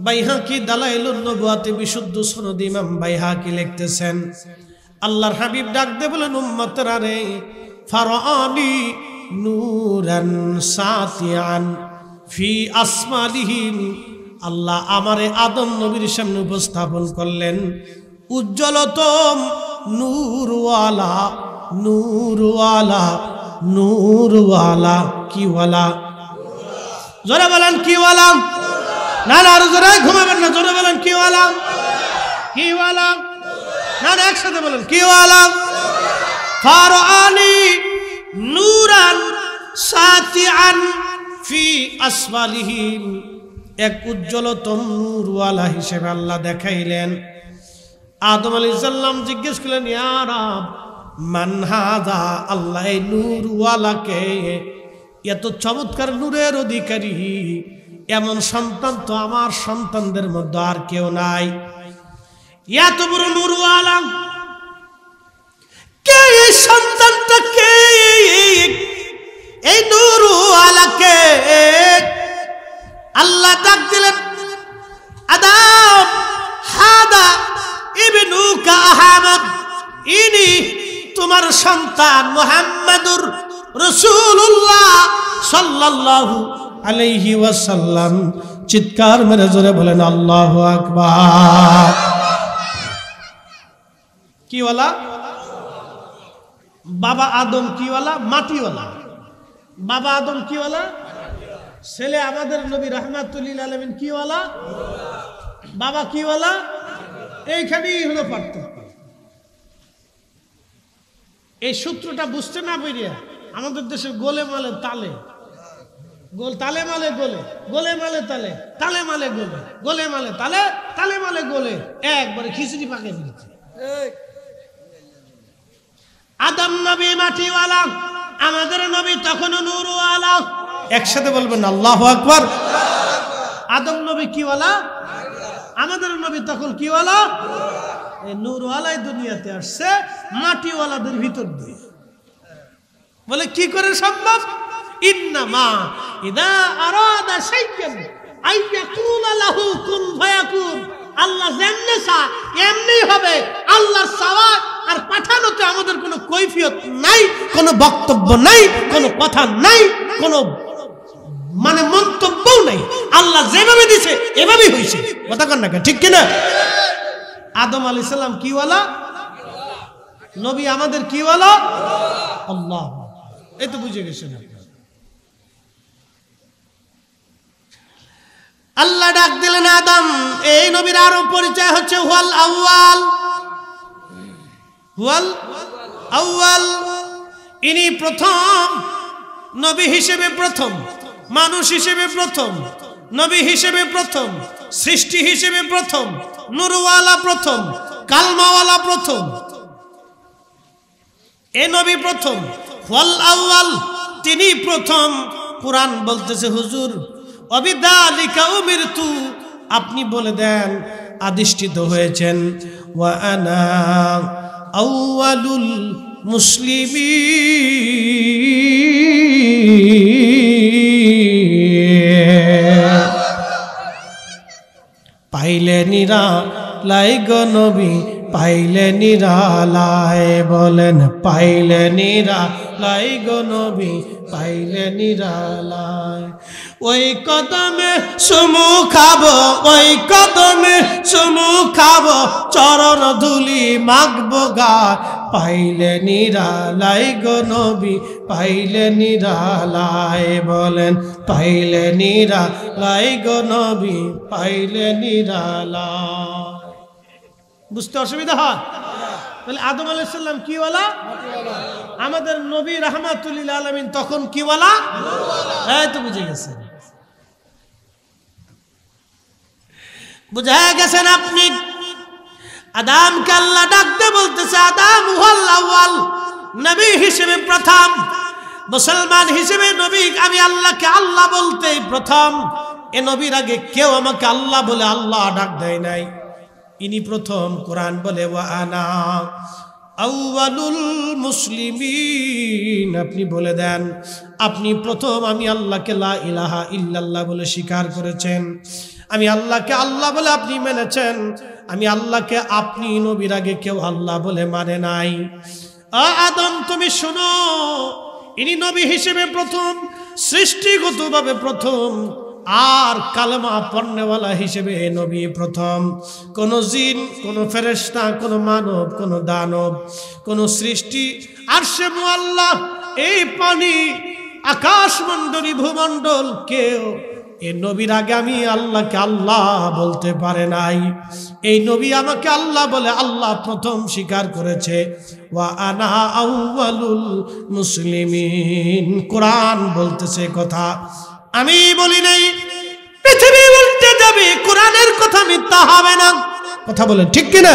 [SPEAKER 1] বাইহাকি দালাইলুন নবুয়াতে বিশুদ্ধ সনদ ইমাম বাইহাকি লিখতেছেন, আল্লাহর হাবিব ডাক দে বলেন, উম্মতরা রে, ফারানি নূরান সাতিয়ান ফি আসমালিহিম। আল্লাহ আমারে আদম নবীর সামনে উপস্থাপন করলেন উজ্জ্বলতম নূরওয়ালা, নূরওয়ালা, নূরওয়ালা। কিওয়ালা? জোরে বলেন কিওয়ালা? না না আরো জোরে, ঘুমাবেন না, জোরে বলেন কিওয়ালা? কিওয়ালা? না না একসাথে বলেন কিওয়ালা? ফারানি নূরান সাতিয়ান ফি আসফালিহিম। এক উজ্জ্বলতম নূরওয়ালা হিসেবে আল্লাহ দেখাইলেন। আদম আলাইহিস সালাম জিজ্ঞেস করলেন, ইয়া রাব মান হাযা? আল্লাহ এই নূরওয়ালাকে, এত চমৎকার নূরের অধিকারী এমন সন্তান তো আমার সন্তানদের মধ্যে আর কেউ নাই। এত বড় নূরওয়ালা কে? এই সন্তানটা কে? এই নূরওয়ালাকে আল্লাহ ডাক দিলেন, আদম হাদা ইবনুকা আহমদ, ইনি তোমার সন্তান মুহাম্মাদুর রাসূলুল্লাহ সাল্লাল্লাহু আলাইহি ওয়াসাল্লাম। চিৎকার মেরে জোরে বলেন আল্লাহু আকবার। কিওয়ালা? বাবা আদম কিওয়ালা? মাটিওয়ালা। বাবা আদম কিওয়ালা? ছেলে আমাদের নবী রাহমাতুল লিল আলামিন কিওয়ালা? বাবা কিওয়ালা? এইখানেই হলো পার্থক্য। এই সূত্রটা বুঝতে না পেরিয়া আমাদের দেশের গোলে মালে তালে, গোল তালে মালে গোলে, গোলে মালে তালে, তালে মালে গোলে, গোলে মালে তালে, তালে মালে গোলে, একবারে খিচুড়ি পাকে দিচ্ছে। আদম নবী মাটিওয়ালা, আমাদের নবী তখনও নূরওয়ালা। একসাথে বলবেন আল্লাহু আকবার। আদম নবী কিওয়ালা, আমাদের নবী তখন কিওয়ালা? এই নূরওয়ালাই দুনিয়াতে আসছে মাটিওয়ালাদের ভিতর দিয়ে। বলে কি করে সম্ভব? ইন্নামা ইদা আরাদা শাইআন আইয়াকুলা লাহু কুন ফায়াকুন। আল্লাহ যেমনে চায় এমনি হবে। আল্লাহর চাওয়া আর পাঠানোতে আমাদের কোনো কৈফিয়ত নাই, কোনো বক্তব্য নাই, কোনো কথা নাই, কোনো মানে মন্তব্যও নাই। আল্লাহ যেভাবে দিছে এভাবেই হয়েছে। কথা কন না, ঠিক কিনা? আদম আলাইহিস সালাম কিওয়ালা, নবী আমাদের কিওয়ালা? আল্লাহ। এই তো বুঝে গেছেন। আল্লাহ ডাক দিলেন আদম। এই নবীর আরো পরিচয় হচ্ছে হুয়াল আউয়াল, হুয়াল আউয়াল। ইনি প্রথম নবী হিসেবে প্রথম, মানুষ হিসেবে প্রথম, নবী হিসেবে প্রথম, সৃষ্টি হিসেবে প্রথম, নূরওয়ালা প্রথম, কালমাওয়ালা প্রথম। এ নবী প্রথম, হুয়াল আউয়াল, তিনি প্রথম। কুরআন বলতেছে হুজুর অবিদালিকা উমিরতু, আপনি বলে দেন আদিষ্ঠিত হয়েছেন। ওয়া আনা আউয়ালুল মুসলিমিন। পাইলে নিরালাই গো নবী, পাইলে নিরালাই, বলেন পাইলে নিরালাই গো নবী, পাইলে নিরালাই। ওই কদমে চুমু খাবো, ওই কদমে চুমু খাবো, চরণ ধুলি মাখবো গা, পাইলে নিরালাই গো নবী, পাইলে নিরালাই, বলেন পাইলে নিরালাই গো নবী, পাইলে নিরালাই। বুঝতে অসুবিধা হয়? তাহলে আদম আলাইহিস সালাম কিওয়ালা? আমাদের নবী রাহমাতুল লিল আলামিন তখন কিওয়ালা? এই তো বুঝে গেছেন, বুঝা গেছেন আপনি। আদমকে আল্লাহ ডাকতে বলতেছে, আদম হুয়াল আউয়াল, নবী হিসেবে প্রথম, মুসলমান হিসেবে নবী আমি আল্লাহকে আল্লাহ বলতে প্রথম। এ নবীর আগে কেউ আমাকে আল্লাহ বলে আল্লাহ ডাক দেয় নাই, ইনি প্রথম। কোরআন বলে ওয়া আনা আউয়ালুল মুসলিমিন, আপনি বলে দেন আপনি প্রথম আমি আল্লাহকে লা ইলাহা ইল্লাল্লাহ বলে স্বীকার করেছেন, আমি আল্লাহকে আল্লাহ বলে আপনি মেনেছেন, আমি আল্লাহকে আপনি নবীর আগে কেউ আল্লাহ বলে মানে নাই। আদম তুমি শোনো, ইনি নবী হিসেবে প্রথম, সৃষ্টিগতভাবে প্রথম, আর কালেমা পড়নেওয়ালা হিসেবে নবী প্রথম। কোন জিন, কোন ফেরেশতা, কোন মানব, কোন দানব, কোন সৃষ্টি আরশে মুআল্লাহ, এই পানি, আকাশমণ্ডলী, ভূমণ্ডল, কেউ এই নবীর আগে আমি আল্লাহকে আল্লাহ বলতে পারে নাই। এই নবী আমাকে আল্লাহ বলে আল্লাহ প্রথম স্বীকার করেছে। ওয়া আনা আউয়ালুল মুসলিমিন, কোরআন বলতেছে কথা, আমি বলি নাই। পৃথিবী উল্টে যাবে, কোরআনের কথা মিথ্যা হবে না। কথা বলেন ঠিক কিনা?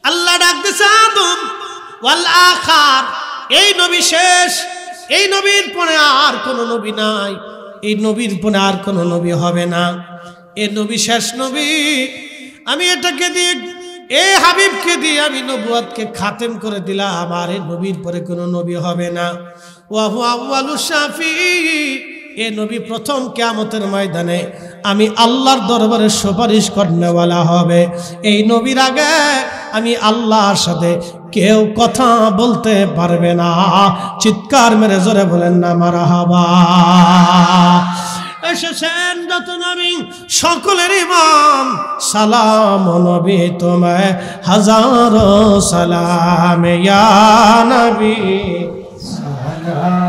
[SPEAKER 1] আল্লাহ ডাক দিছে আদম ওয়াল আখার, এই নবী শেষ, এই নবীর পরে আর কোন নবী নাই, এই নবীর পরে আর কোন নবী হবে না, এই নবী শেষ নবী। আমি এটাকে দিয়ে, এই হাবিবকে দিয়ে আমি নবুয়তকে খাতেম করে দিলাম, আমার এই নবীর পরে কোনো নবী হবে না। ওয়া হুয়া আউয়ালুশ শাফি, এই নবী প্রথম কিয়ামতের ময়দানে আমি আল্লাহর দরবারে সুপারিশ করনেওয়ালা হবে। এই নবীর আগে আমি আল্লাহর সাথে কেউ কথা বলতে পারবে না। চিৎকার মেরে জোরে বলেন না মারহাবা। এসেছেন যত নবী সকলের ইমাম, সালাম নবী তোমায় হাজারো সালাম, ইয়া নবী সালাম।